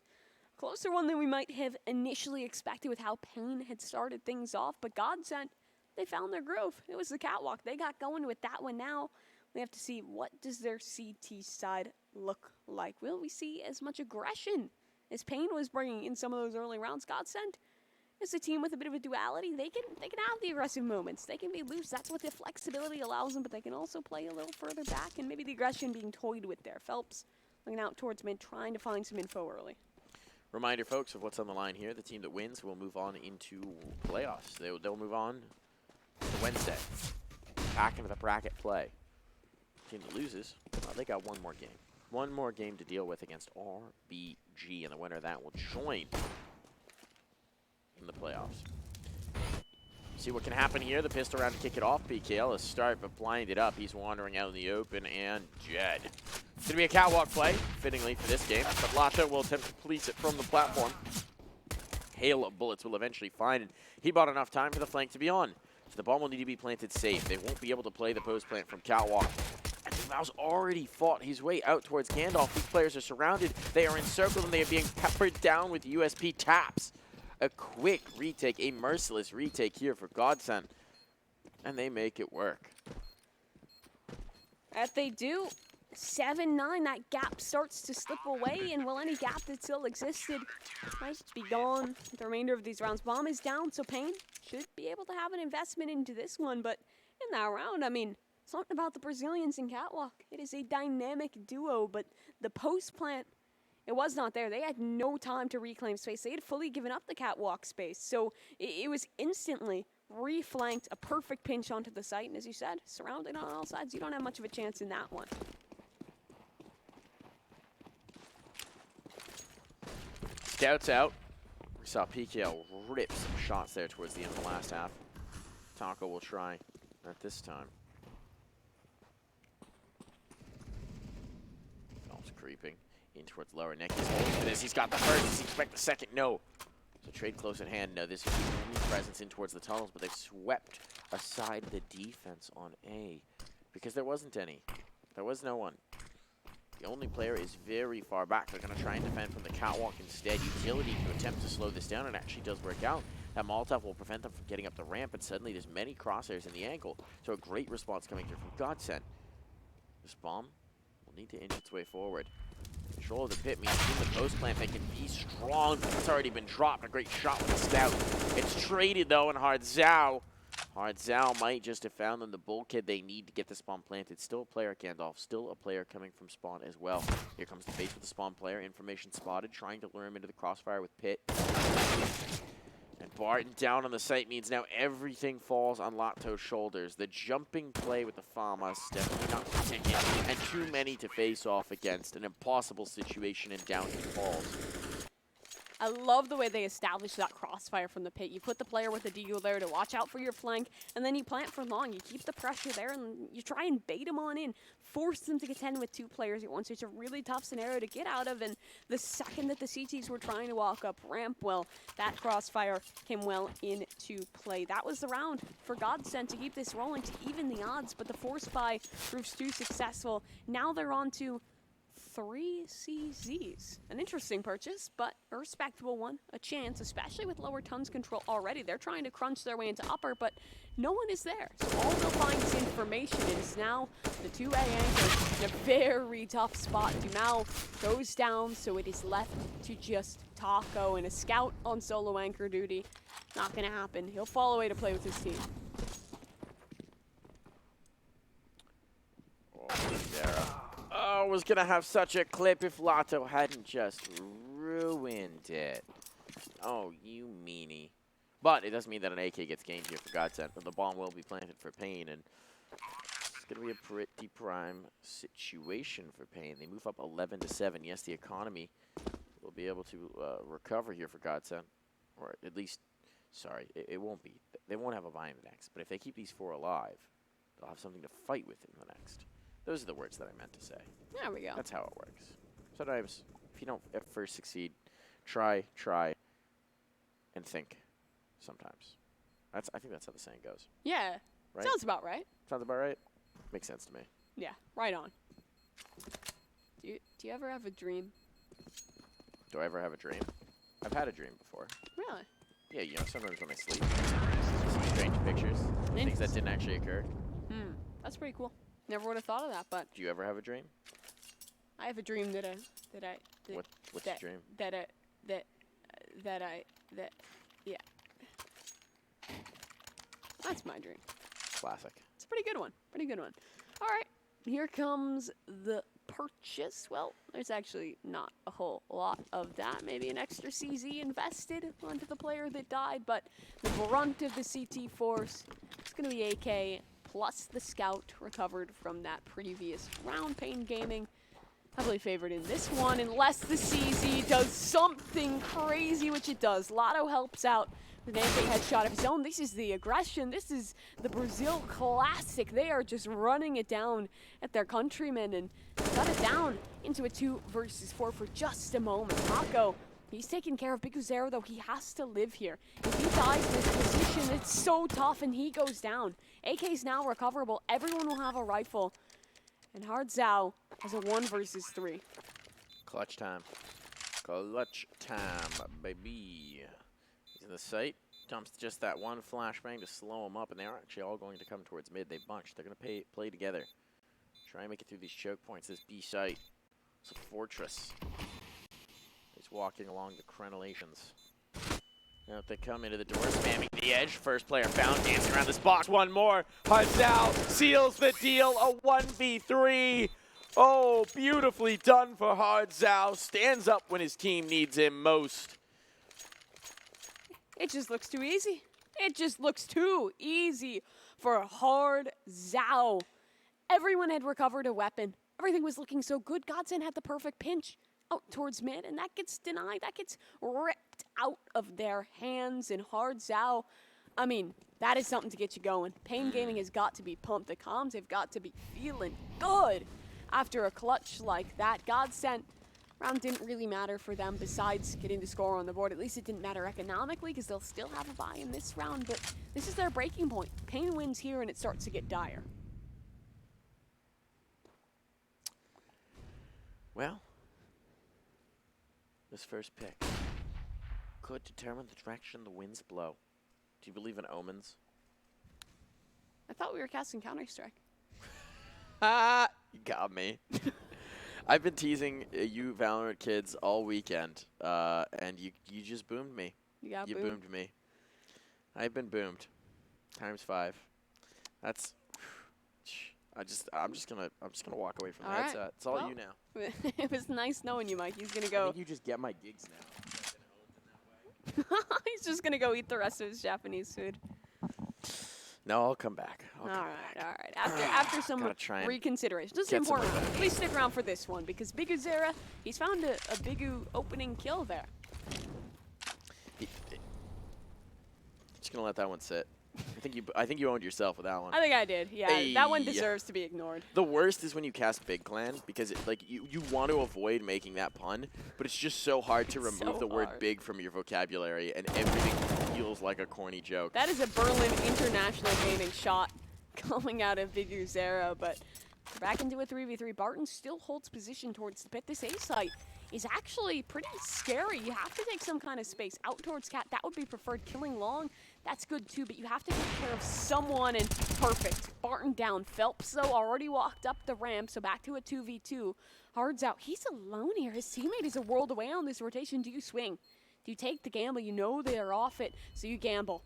closer one than we might have initially expected with how Pain had started things off. But Godsent, they found their groove. It was the catwalk. They got going with that one now. We have to see, what does their CT side look like? Will we see as much aggression as Pain was bringing in some of those early rounds? Godsent is a team with a bit of a duality. They can have the aggressive moments. They can be loose. That's what the flexibility allows them, but they can also play a little further back, and maybe the aggression being toyed with there. Phelps looking out towards mid, trying to find some info early. Reminder, folks, of what's on the line here. The team that wins will move on into playoffs. They'll move on to Wednesday, back into the bracket play. Team that loses, they got one more game. One more game to deal with against RBG, and the winner of that will join in the playoffs. See what can happen here. The pistol round to kick it off. PKL is start, but blinded up. He's wandering out in the open, and Jed. It's going to be a catwalk play, fittingly for this game, but Lato will attempt to police it from the platform. Hail of bullets will eventually find, and he bought enough time for the flank to be on. So the bomb will need to be planted safe. They won't be able to play the post plant from catwalk. And Val's already fought his way out towards Gandalf. These players are surrounded. They are encircled, and they are being peppered down with USP taps. A quick retake, a merciless retake here for Godsent. And they make it work. That they do. 7-9, that gap starts to slip away, and will any gap that still existed might be gone the remainder of these rounds. Bomb is down, so Pain should be able to have an investment into this one, but in that round, I mean, something about the Brazilians in catwalk. It is a dynamic duo, but the post plant, it was not there. They had no time to reclaim space. They had fully given up the catwalk space, so it was instantly reflanked, a perfect pinch onto the site, and as you said, surrounded on all sides. You don't have much of a chance in that one. Scouts out. We saw PKL rip some shots there towards the end of the last half. Taco will try, not this time. Phelps creeping in towards lower neck. He's holding for this. He's got the first. Does he expect the second? No. So trade close at hand. No, this is the presence in towards the tunnels, but they've swept aside the defense on A because there wasn't any. There was no one. The only player is very far back. They're going to try and defend from the catwalk instead. Utility to attempt to slow this down, and actually does work out. That Molotov will prevent them from getting up the ramp, and suddenly there's many crosshairs in the angle. So a great response coming through from Godsent. This bomb will need to inch its way forward. Control of the pit means in the post plant they can be strong, but it's already been dropped. A great shot with the scout. It's traded though, and Hardzao might just have found them the bulkhead they need to get the spawn planted. Still a player at Gandalf, still a player coming from spawn as well. Here comes the base with the spawn player. Information spotted, trying to lure him into the crossfire with Pit. And Barton down on the site means now everything falls on Lato's shoulders. The jumping play with the Famas definitely not the ticket, and too many to face off against. An impossible situation, and down he falls. I love the way they established that crossfire from the pit. You put the player with the deagle there to watch out for your flank, and then you plant for long. You keep the pressure there, and you try and bait them on in. Force them to contend with 2 players at once. It's a really tough scenario to get out of, and the second that the CTs were trying to walk up ramp, well, that crossfire came well into play. That was the round for Godsent to keep this rolling, to even the odds, but the force buy proves too successful. Now they're on to 3 CZs. An interesting purchase, but a respectable one. A chance, especially with lower tons control already. They're trying to crunch their way into upper, but no one is there. So all they'll find is information. It is now the 2A anchor in a very tough spot. Dumao goes down, so it is left to just Taco and a scout on solo anchor duty. Not gonna happen. He'll fall away to play with his team. Oh, was gonna have such a clip if Lotto hadn't just ruined it. Oh, you meanie. But it doesn't mean that an AK gets gained here for Godsent, but the bomb will be planted for Pain, and it's gonna be a pretty prime situation for Pain. They move up 11-7. Yes, the economy will be able to recover here for Godsent, or at least, sorry, it won't be. They won't have a buy in the next, but if they keep these 4 alive, they'll have something to fight with in the next. Those are the words that I meant to say. There we go. That's how it works. Sometimes, if you don't at first succeed, try, and think. Sometimes. I think that's how the saying goes. Yeah. Right? Sounds about right. Sounds about right? Makes sense to me. Yeah, right on. Do you ever have a dream? Do I ever have a dream? I've had a dream before. Really? Yeah, you know, sometimes when I sleep, I see strange pictures, things that didn't actually occur. That's pretty cool. Never would have thought of that, but Do you ever have a dream? I have a dream that What's the dream? yeah. That's my dream. Classic. It's a pretty good one. Pretty good one. All right, here comes the purchase. Well, there's actually not a whole lot of that. Maybe an extra CZ invested onto the player that died, but the brunt of the CT force is going to be AK plus the scout recovered from that previous round. Pain Gaming heavily favored in this one, unless the CZ does something crazy, which it does. Lotto helps out with an AK headshot of his own. This is the aggression. This is the Brazil classic. They are just running it down at their countrymen and got it down into a 2 versus 4 for just a moment. Mako, he's taking care of Big Uzero, though. He has to live here. If he dies in this position, it's so tough, and he goes down. AK's now recoverable. Everyone will have a rifle. And Hard Zhao has a 1 versus 3. Clutch time. Clutch time, baby. He's in the site. Dumps just that one flashbang to slow him up, and they are actually all going to come towards mid. They bunch. They're going to play together. Try and make it through these choke points. This B site. It's a fortress. He's walking along the crenellations. Now they come into the door, spamming the edge. First player found, dancing around this box. One more. Hazal seals the deal. A 1v3. Oh, beautifully done for Hard Zhao. Stands up when his team needs him most. It just looks too easy. It just looks too easy for Hard Zhao. Everyone had recovered a weapon. Everything was looking so good. Godsent had the perfect pinch out towards mid, and that gets denied. That gets ripped out of their hands. And Hard Zhao, I mean, that is something to get you going. Pain Gaming has got to be pumped. The comms have got to be feeling good after a clutch like that. Godsent, round didn't really matter for them besides getting the score on the board. At least it didn't matter economically because they'll still have a buy in this round, but this is their breaking point. Pain wins here and it starts to get dire. Well, this first pick could determine the direction the winds blow. Do you believe in omens? I thought we were casting Counter-Strike. Ah, you got me. I've been teasing you Valorant kids all weekend, and you just boomed me. You boomed me. I've been boomed. ×5. That's. I'm just gonna walk away from the All right. headset. It's all you now. It was nice knowing you, Mike. He's gonna go. I think you just get my gigs now. He's just gonna go eat the rest of his Japanese food. No, I'll come back. All right. After some reconsideration, this is important. Please stick around for this one because Big Uzera, he's found a Bigu opening kill there. Just gonna let that one sit. I think you owned yourself with that one. I think I did. Yeah, Hey. that one deserves to be ignored. The worst is when you cast Big Clan because you want to avoid making that pun, but it's just so hard to remove the word big from your vocabulary, and everything feels like a corny joke. That is a Berlin International Gaming shot coming out of Big Zero, but we're back into a 3v3. Barton still holds position towards the pit. This A site is actually pretty scary. You have to take some kind of space out towards Cat. That would be preferred. Killing long, that's good too, but you have to take care of someone, and perfect. Barton down. Phelps, though, already walked up the ramp, so back to a 2v2. Hard's out. He's alone here. His teammate is a world away on this rotation. Do you swing? Do you take the gamble? You know they are off it, so you gamble.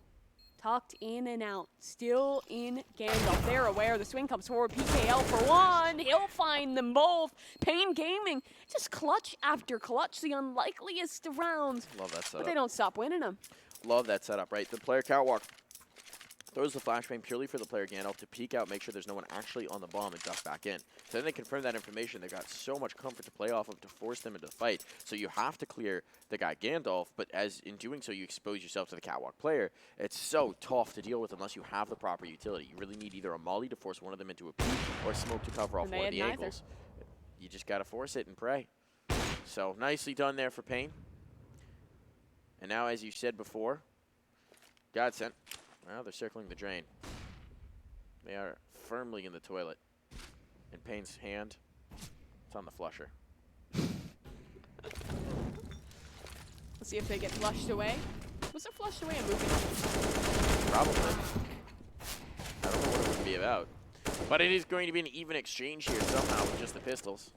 Tucked in and out. Still in Gandalf. They're aware. The swing comes forward. PKL for one. He'll find them both. Pain Gaming. Just clutch after clutch. The unlikeliest of rounds. Love that setup. But they don't stop winning them. Love that setup, right? The player catwalk throws the flashbang purely for the player Gandalf to peek out, make sure there's no one actually on the bomb, and duck back in. So then they confirm that information. They've got so much comfort to play off of to force them into the fight. So you have to clear the guy Gandalf, but as in doing so, you expose yourself to the catwalk player. It's so tough to deal with unless you have the proper utility. You really need either a molly to force one of them into a peek or smoke to cover off one of the angles. You just got to force it and pray. So nicely done there for Payne. And now, as you said before, Godsent. Well, they're circling the drain. They are firmly in the toilet. In Payne's hand, it's on the flusher. Let's see if they get flushed away. Was it flushed away and moving? Probably. I don't know what it would be about. But it is going to be an even exchange here somehow with just the pistols.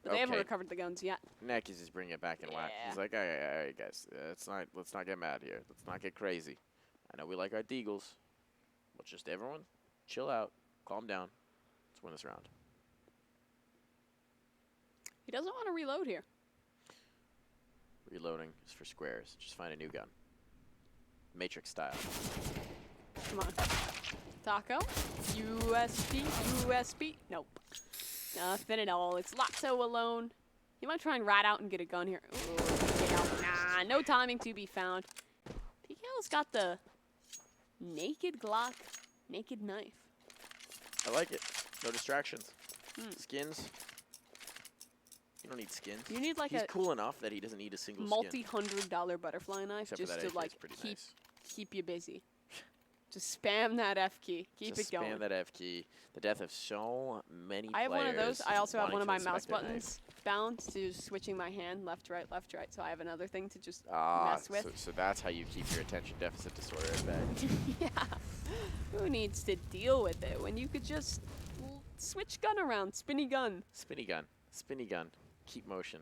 But they haven't recovered the guns yet. Neck is just bringing it back in whack. He's like, all right, guys, let's not get mad here. Let's not get crazy. I know we like our deagles, but just everyone chill out, calm down. Let's win this round. He doesn't want to reload here. Reloading is for squares. Just find a new gun. Matrix style. Come on. Taco. USB. USB. Nope. Nothing at all. It's Lotso alone. You might try and rat out and get a gun here. Ooh, PKL. Nah, no timing to be found. PKL's got the naked Glock, naked knife. I like it. No distractions. Skins. You don't need skins. You need like He's cool enough that he doesn't need a single multi-$100 butterfly knife just to like keep you busy. Just spam that F key. Keep it going. Spam that F key. The death of so many players. I have one of those. I also have one of my mouse buttons bound to switching my hand left, right, left, right. So I have another thing to just mess with. So that's how you keep your attention deficit disorder at bay. Yeah. Who needs to deal with it when you could just switch gun around? Spinny gun. Spinny gun. Spinny gun. Keep motion.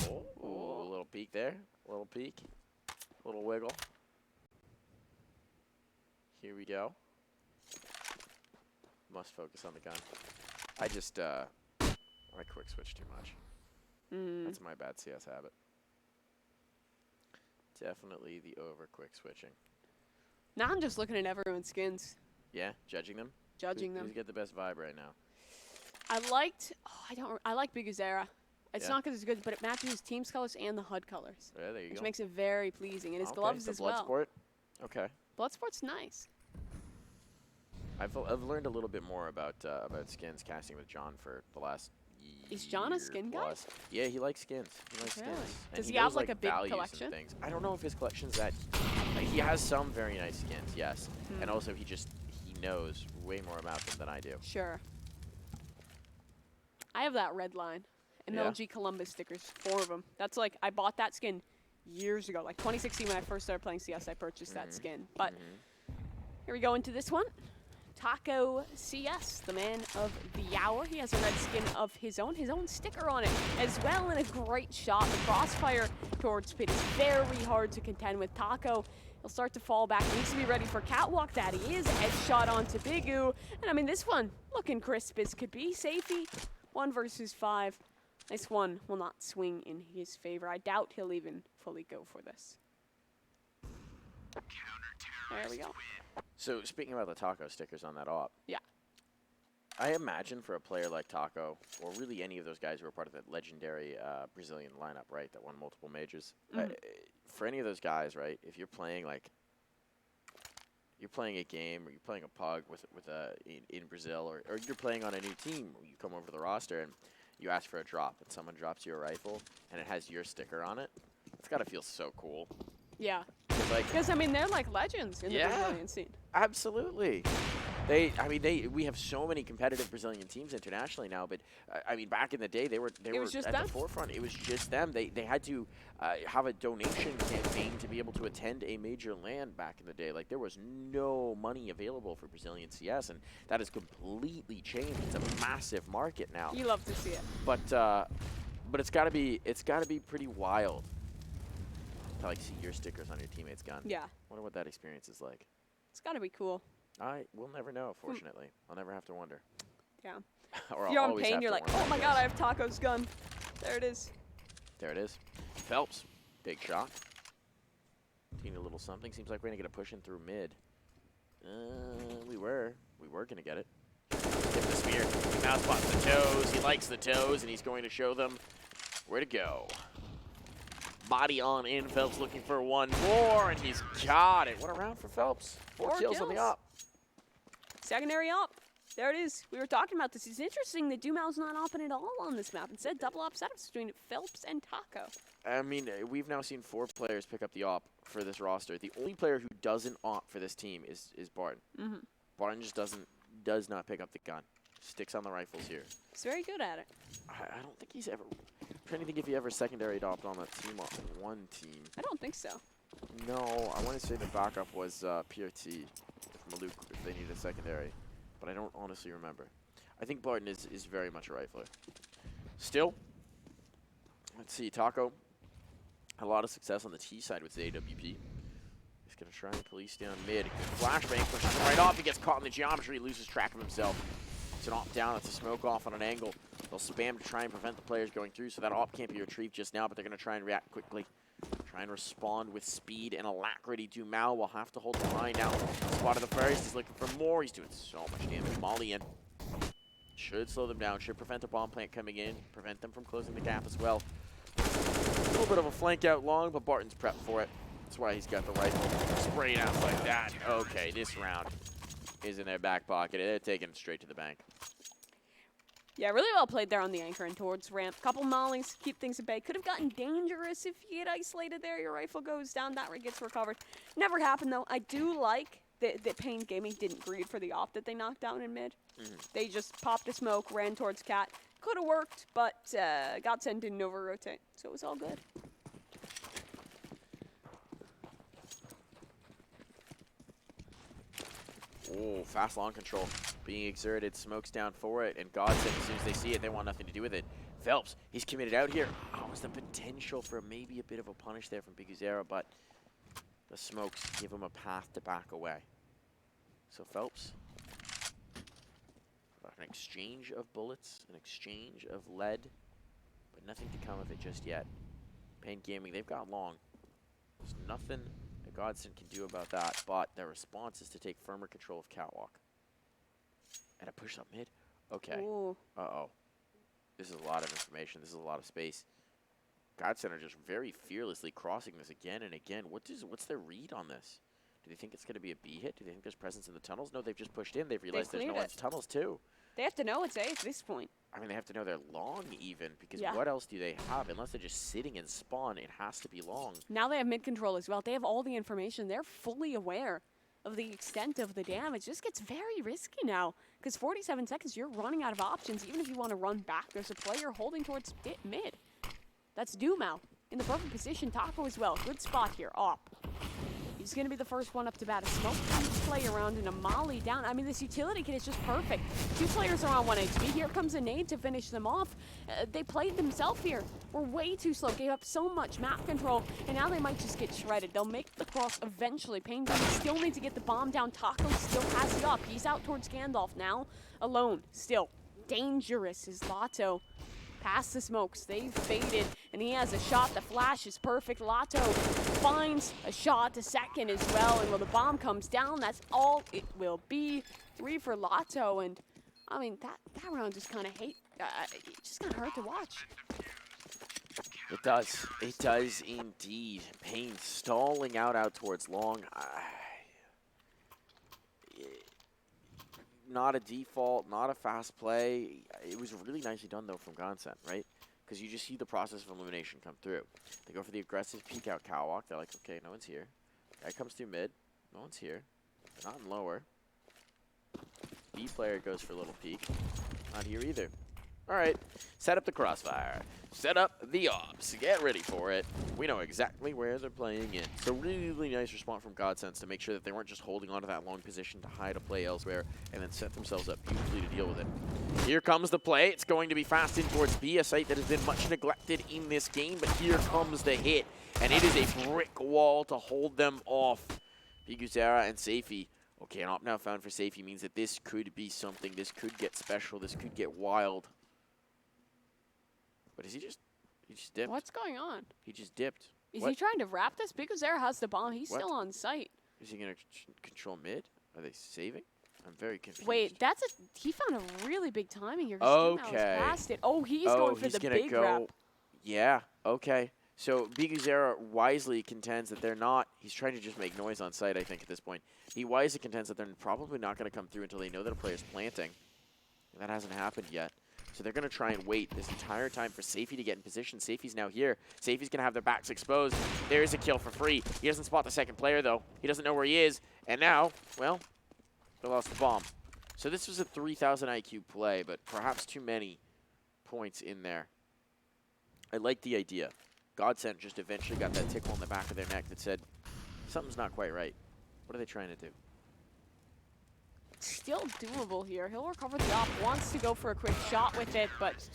Oh, ooh, a little peek there. A little peek. A little wiggle. Here we go. Must focus on the gun. I just, I quick switch too much. That's my bad CS habit. Definitely the over quick switching. Now I'm just looking at everyone's skins. Yeah, judging them? Judging them. Who's get the best vibe right now? I like Big Zera. It's not because it's good, but it matches his team's colors and the HUD colors. Yeah, there you go. Which makes it very pleasing. And his gloves as well. Bloodsport? Okay. Bloodsport's nice. I've learned a little bit more about skins casting with John for the last year. Is John a skin guy? Yeah, he likes skins. He likes skins. Does he have like a big collection? I don't know if his collection's that. He has some very nice skins, yes. And also he knows way more about them than I do. Sure. I have that red line. MLG Columbus stickers, 4 of them. That's like, I bought that skin years ago. Like 2016 when I first started playing CS, I purchased that skin. But here we go into this one. Taco CS, the man of the hour. He has a red skin of his own sticker on it as well, and a great shot. The crossfire towards pit is very hard to contend with. Taco, he'll start to fall back. He needs to be ready for catwalk. That he is. Headshot onto Bigu. And I mean, this one looking crisp as could be. Safety, 1 versus 5. This one will not swing in his favor. I doubt he'll even fully go for this. There we go. So speaking about the taco stickers on that op. Yeah. I imagine for a player like Taco, or really any of those guys who are part of that legendary Brazilian lineup, right, that won multiple majors, for any of those guys, right, if you're playing like, you're playing a game or you're playing a pug in Brazil, or you're playing on a new team, you come over to the roster and you ask for a drop, and someone drops you a rifle and it has your sticker on it, it's got to feel so cool. Yeah. Like, because, I mean, they're like legends in the Brazilian scene. Absolutely. We have so many competitive Brazilian teams internationally now, but I mean, back in the day, they were at the forefront. It was just them. They had to have a donation campaign to be able to attend a major LAN back in the day. Like, there was no money available for Brazilian CS, and that has completely changed. It's a massive market now. You love to see it. But it's got to be pretty wild to like see your stickers on your teammate's gun. Yeah. Wonder what that experience is like. It's got to be cool. We'll never know, fortunately. I'll never have to wonder. Yeah. Or if you're I'll on Pain, you're like, oh my god, I have Taco's gun. There it is. There it is. Phelps, big shot. Team a little something. Seems like we're going to get a push in through mid. We were going to get it. Get the spear. He now spots the toes. He likes the toes, and he's going to show them where to go. Body on in. Phelps looking for one more, and he's got it. What a round for Phelps. Four kills on the op. Secondary op. There it is. We were talking about this. It's interesting that Dumal's not open at all on this map. Instead, double op setups between Phelps and Taco. I mean, we've now seen 4 players pick up the op for this roster. The only player who doesn't opt for this team is Barton. Barton just does not pick up the gun. Sticks on the rifles here. He's very good at it. I don't think he's ever... I'm trying to think if he ever secondary opted on that team on one team. I don't think so. No, I want to say the backup was PRT, if Maluk, if they needed a secondary. But I don't honestly remember. I think Barton is very much a rifler. Still, let's see, Taco had a lot of success on the T side with his AWP. He's going to try and police down mid. Flashbang pushes him right off. He gets caught in the geometry, loses track of himself. It's an op down, it's a smoke off on an angle. They'll spam to try and prevent the players going through, so that op can't be retrieved just now, but they're going to try and react quickly. Try and respond with speed and alacrity. Dumal will have to hold the line now. Spotted the first, he's looking for more. He's doing so much damage. Molly in. Should slow them down, should prevent a bomb plant coming in, prevent them from closing the gap as well. A little bit of a flank out long, but Barton's prepped for it. That's why he's got the rifle sprayed out like that. Okay, this round is in their back pocket. They're taking it straight to the bank. Yeah, really well played there on the anchor and towards ramp. Couple mollies, keep things at bay. Could have gotten dangerous if you get isolated there. Your rifle goes down, that rig gets recovered. Never happened, though. I do like that Pain Gaming didn't greed for the op that they knocked down in mid. They just popped a smoke, ran towards Cat. Could have worked, but Godsent didn't over-rotate, so it was all good. Oh, fast long control being exerted, smokes down for it, and Godsent, as soon as they see it, they want nothing to do with it. Phelps, he's committed out here. Oh, was the potential for maybe a bit of a punish there from Biguzera, but the smokes give him a path to back away. So Phelps, an exchange of bullets, an exchange of lead, but nothing to come of it just yet. Pain Gaming, they've got long. There's nothing that Godsent can do about that, but their response is to take firmer control of Catwalk. And a push up mid? Okay. Ooh. Uh-oh. This is a lot of information. This is a lot of space. Godsent are just very fearlessly crossing this again and again. What's their read on this? Do they think it's going to be a B hit? Do they think there's presence in the tunnels? No, they've just pushed in. They've realized there's no one's tunnels too. They have to know it's A at this point. I mean, they have to know they're long even, because what else do they have? Unless they're just sitting in spawn, it has to be long. Now they have mid control as well. They have all the information. They're fully aware of the extent of the damage. This gets very risky now, because 47 seconds, you're running out of options. Even if you want to run back, there's a player holding towards mid. That's Dumal in the perfect position. Taco as well. Good spot here. Op. He's going to be the first one up to bat. A smoke play around and a molly down. I mean, this utility kit is just perfect. 2 players are on 1 HP. Here comes a nade to finish them off. They played themselves here. We're way too slow. Gave up so much map control, and now they might just get shredded. They'll make the cross eventually. Pain Gaming still need to get the bomb down. Taco still has it up. He's out towards Gandalf now. Alone. Still. Dangerous is Lotto. Past the smokes, they've faded, and he has a shot. The flash is perfect. Lotto finds a shot to second as well, and when the bomb comes down, that's all it will be. 3 for Lotto, and I mean, that round just kind of just kind of hurt to watch. It does. It does indeed. Payne stalling out towards long. Not a default, not a fast play. It was really nicely done, though, from Godsent, right? Because you just see the process of elimination come through. They go for the aggressive peek out catwalk. They're like, okay, no one's here. Guy comes through mid. No one's here. They're not in lower. B player goes for a little peek. Not here either. All right, set up the crossfire. Set up the ops. Get ready for it. We know exactly where they're playing in. So really nice response from Godsent to make sure that they weren't just holding onto that long position to hide a play elsewhere and then set themselves up beautifully to deal with it. Here comes the play. It's going to be fast in towards B, a site that has been much neglected in this game, but here comes the hit, and it is a brick wall to hold them off. Biguzera and Safey. Okay, an op now found for Safey means that this could be something. This could get special. This could get wild. But is he just dipped? What's going on? He just dipped. Is he trying to wrap this? Biguzera has the bomb. He's still on site. Is he going to control mid? Are they saving? I'm very confused. Wait, he found a really big timing here. Okay. Past it. Oh, he's going for the big wrap. Yeah, okay. So Biguzera wisely contends that they're not, he's trying to just make noise on site, I think, at this point. He wisely contends that they're probably not going to come through until they know that a player's planting. And that hasn't happened yet. So they're going to try and wait this entire time for Safey to get in position. Safey's now here. Safey's going to have their backs exposed. There is a kill for free. He doesn't spot the second player, though. He doesn't know where he is. And now, well, they lost the bomb. So this was a 3,000 IQ play, but perhaps too many points in there. I like the idea. Godsent just eventually got that tickle on the back of their neck that said, something's not quite right. What are they trying to do? Still doable here. He'll recover the op. Wants to go for a quick shot with it, but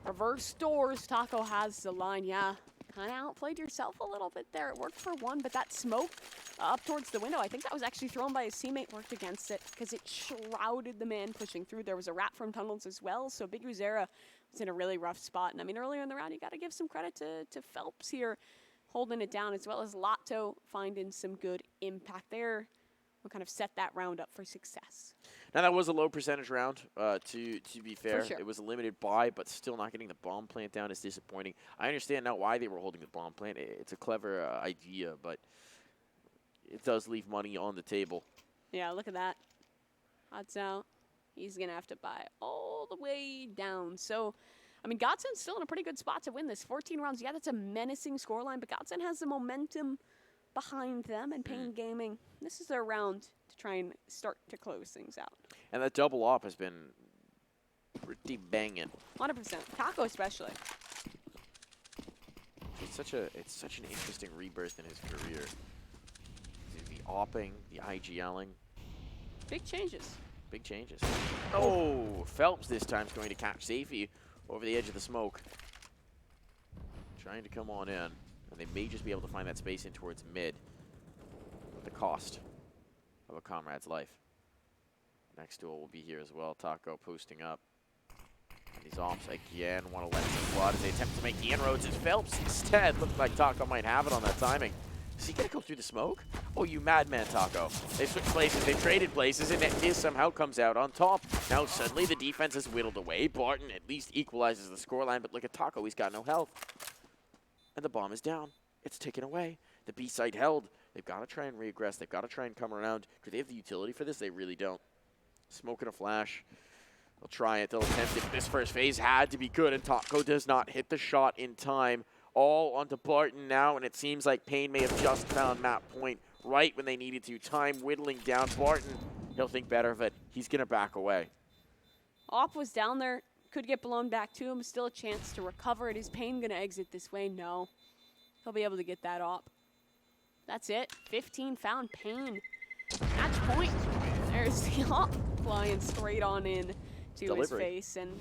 reverse doors. Taco has the line. Yeah, kind of outplayed yourself a little bit there. It worked for one, but that smoke up towards the window, I think that was actually thrown by his teammate, worked against it because it shrouded the man pushing through. There was a wrap from tunnels as well, so Biguzera was in a really rough spot. And I mean, earlier in the round, you got to give some credit to Phelps here, holding it down, as well as Lotto finding some good impact there. We'll kind of set that round up for success. Now, that was a low percentage round, to be fair. Sure. It was a limited buy, but still not getting the bomb plant down is disappointing. I understand now why they were holding the bomb plant. It's a clever idea, but it does leave money on the table. Yeah, look at that. Hot's out. He's going to have to buy all the way down. So, I mean, Godsent's still in a pretty good spot to win this. 14 rounds. Yeah, that's a menacing scoreline, but Godsent has the momentum behind them, and Payne Gaming, this is their round to try and start to close things out. And that double op has been pretty banging. 100%. Taco especially. It's such an interesting rebirth in his career. The opping, the IGLing. Big changes. Big changes. Oh, Phelps this time is going to catch Safey over the edge of the smoke. Trying to come on in. And they may just be able to find that space in towards mid at the cost of a comrade's life. Next duel will be here as well. Taco posting up. And these ops again want to let some blood as they attempt to make the inroads. As Phelps instead looked like Taco might have it on that timing. Is he going to go through the smoke? Oh, you madman, Taco. They switched places, they traded places, and this somehow comes out on top. Now suddenly the defense is whittled away. Barton at least equalizes the scoreline, but look at Taco. He's got no health. And the bomb is down. It's taken away. The B site held. They've got to try and regress. They've got to try and come around. Do they have the utility for this? They really don't. Smoke and a flash. They'll try it. They'll attempt it. This first phase had to be good, and Taco does not hit the shot in time. All onto Barton now, and it seems like Payne may have just found map point right when they needed to. Time whittling down. Barton, he'll think better of it. He's going to back away. Op was down there. Could get blown back to him. Still a chance to recover it. Is Payne going to exit this way? No. He'll be able to get that op. That's it. 15 found Payne. Match point. There's the op flying straight on in to his face. And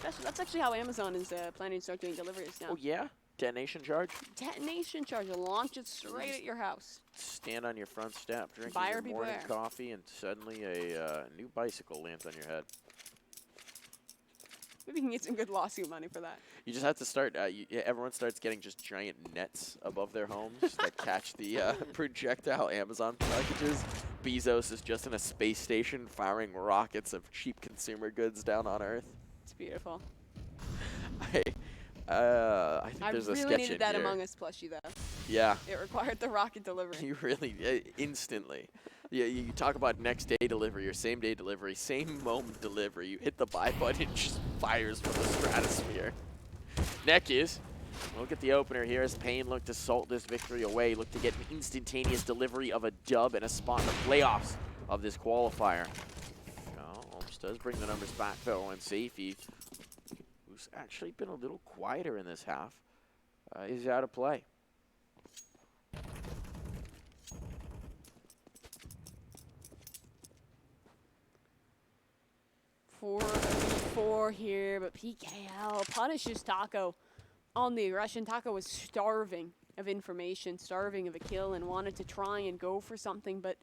that's actually how Amazon is planning to start doing deliveries now. Oh, yeah? Detonation charge? Detonation charge. Will launch it straight at your house. Stand on your front step, drinking Buyer your morning beware. coffee, and suddenly a new bicycle lands on your head. Maybe we can get some good lawsuit money for that. You just have to start, everyone starts getting just giant nets above their homes that catch the projectile Amazon packages. Bezos is just in a space station firing rockets of cheap consumer goods down on Earth. It's beautiful. I think there's a sketch in here. I really needed that Among Us plushie, though. Yeah. It required the rocket delivery. You really, instantly. Yeah, you talk about next day delivery or same day delivery, same moment delivery. You hit the buy button, it just fires from the stratosphere. Neck is. Look at the opener here as Payne look to salt this victory away. Look to get an instantaneous delivery of a dub and a spot in the playoffs of this qualifier. Almost does bring the numbers back though, and Safety, who's actually been a little quieter in this half, is out of play. Four here, but PKL punishes Taco on the aggression. Taco was starving of information, starving of a kill, and wanted to try and go for something, but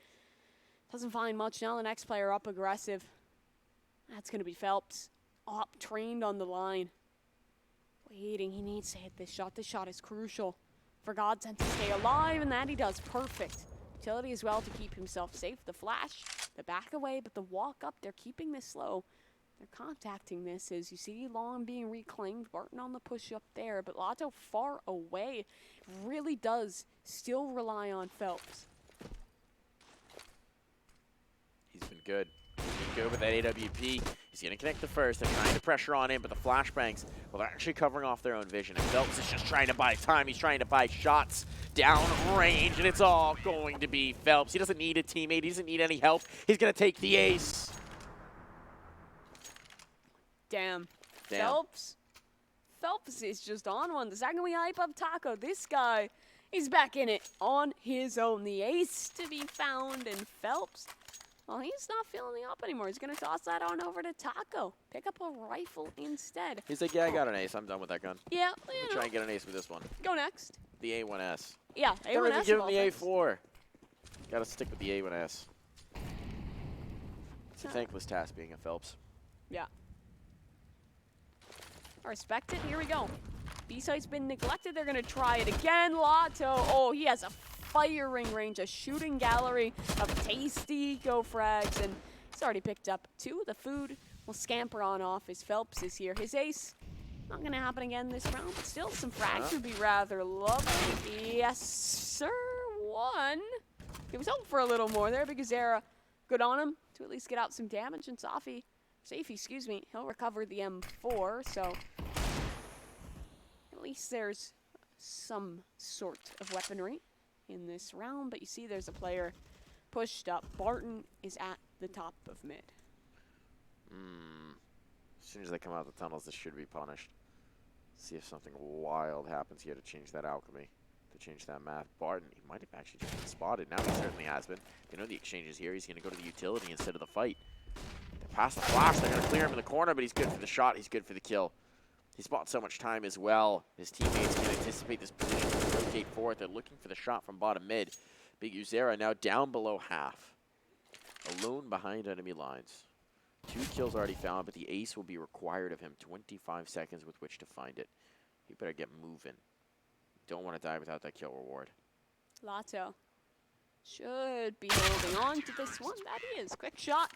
doesn't find much. Now the next player up aggressive. That's going to be Phelps. Up, trained on the line. Waiting, he needs to hit this shot. This shot is crucial for Godsent to stay alive, and that he does. Perfect. Utility as well to keep himself safe. The flash, the back away, but the walk up, they're keeping this slow. They're contacting this as you see Long being reclaimed. Barton on the push up there, but Lotto far away. Really does still rely on Phelps. He's been good. He's been good with that AWP. He's going to connect the first. They're trying to pressure on him, but the flashbangs, well, they're actually covering off their own vision. And Phelps is just trying to buy time. He's trying to buy shots down range, and it's all going to be Phelps. He doesn't need a teammate. He doesn't need any help. He's going to take the ace. Damn. Phelps is just on one. The second we hype up Taco, this guy is back in it on his own. The ace to be found, and Phelps, well, he's not feeling the up anymore. He's going to toss that on over to Taco. Pick up a rifle instead. He's like, yeah, I got an ace. I'm done with that gun. Yeah, I'm try and get an ace with this one. Go next. The A1S. Yeah, A1S. Don't even give him the A4. Got to stick with the A1S. It's a thankless task being a Phelps. Yeah. I respect it. Here we go. B-site's been neglected. They're going to try it again. Lotto. Oh, he has a firing range, a shooting gallery of tasty go frags, and he's already picked up two. The food will scamper on off as Phelps is here. His ace, not going to happen again this round, but still some frags would be rather lovely. Yes, sir. One. He was hoping for a little more there because Zara good on him to at least get out some damage, and Safety, excuse me, he'll recover the M4, so at least there's some sort of weaponry in this round, but you see there's a player pushed up. Barton is at the top of mid. As soon as they come out of the tunnels, this should be punished. See if something wild happens here to change that alchemy, to change that math. Barton, he might have actually just been spotted. Now he certainly has been. They know the exchange is here. He's going to go to the utility instead of the fight. They're past the flash. They're going to clear him in the corner, but he's good for the shot. He's good for the kill. He's bought so much time as well. His teammates can anticipate this position and rotate forward. They're looking for the shot from bottom mid. Big Uzera now down below half. Alone behind enemy lines. 2 kills already found, but the ace will be required of him. 25 seconds with which to find it. He better get moving. Don't want to die without that kill reward. Lotto should be holding on to this one. That he is. Quick shot.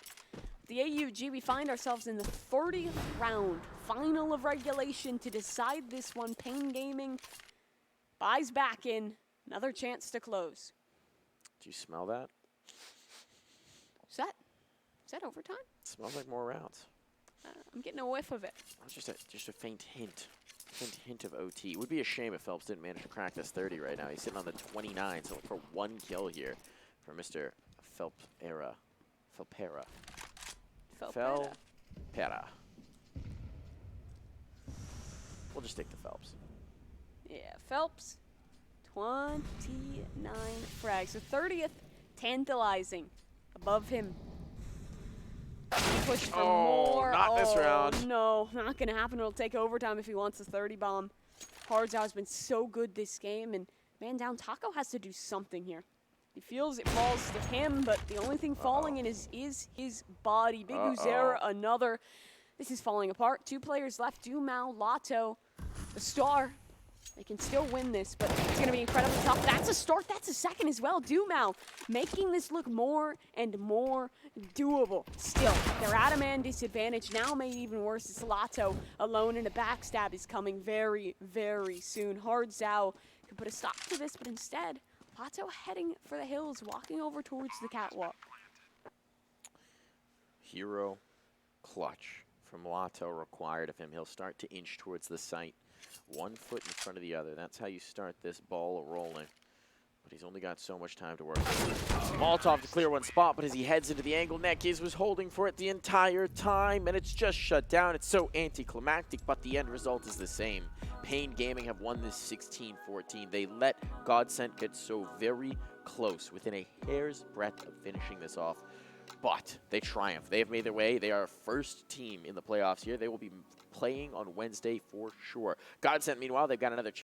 The AUG, we find ourselves in the 30th round. Final of regulation to decide this one. Payne Gaming buys back in. Another chance to close. Do you smell that? Is that overtime? It smells like more rounds. I'm getting a whiff of it. Just a faint hint. Faint hint of OT. It would be a shame if Phelps didn't manage to crack this 30 right now. He's sitting on the 29, so look for 1 kill here for Mr. Felpera. We'll just stick to Phelps. Yeah, Phelps, 29 frags. So 30th, tantalizing. Above him. Push for more. Not this round. No, not going to happen. It'll take overtime if he wants a 30 bomb. Hardzow has been so good this game, and man down, Taco has to do something here. He feels it falls to him, but the only thing falling in is his body. Big Uzera, another This is falling apart. 2 players left. Dumao, Lotto, the star. They can still win this, but it's going to be incredibly tough. That's a start. That's a second as well. Dumao making this look more and more doable. Still, they're at a man disadvantage. Now made even worse is Lotto alone, and a backstab is coming very, very soon. Hard Zhao could put a stop to this, but instead, Lotto heading for the hills, walking over towards the catwalk. Hero clutch from Lotto required of him. He'll start to inch towards the site. 1 foot in front of the other. That's how you start this ball rolling. But he's only got so much time to work with. Molotov to clear one spot, but as he heads into the angle, Nekiz was holding for it the entire time, and it's just shut down. It's so anticlimactic, but the end result is the same. Pain Gaming have won this 16-14. They let Godsent get so very close, within a hair's breadth of finishing this off. But they triumph. They have made their way. They are first team in the playoffs here. They will be playing on Wednesday for sure. Godsent, meanwhile, they've got another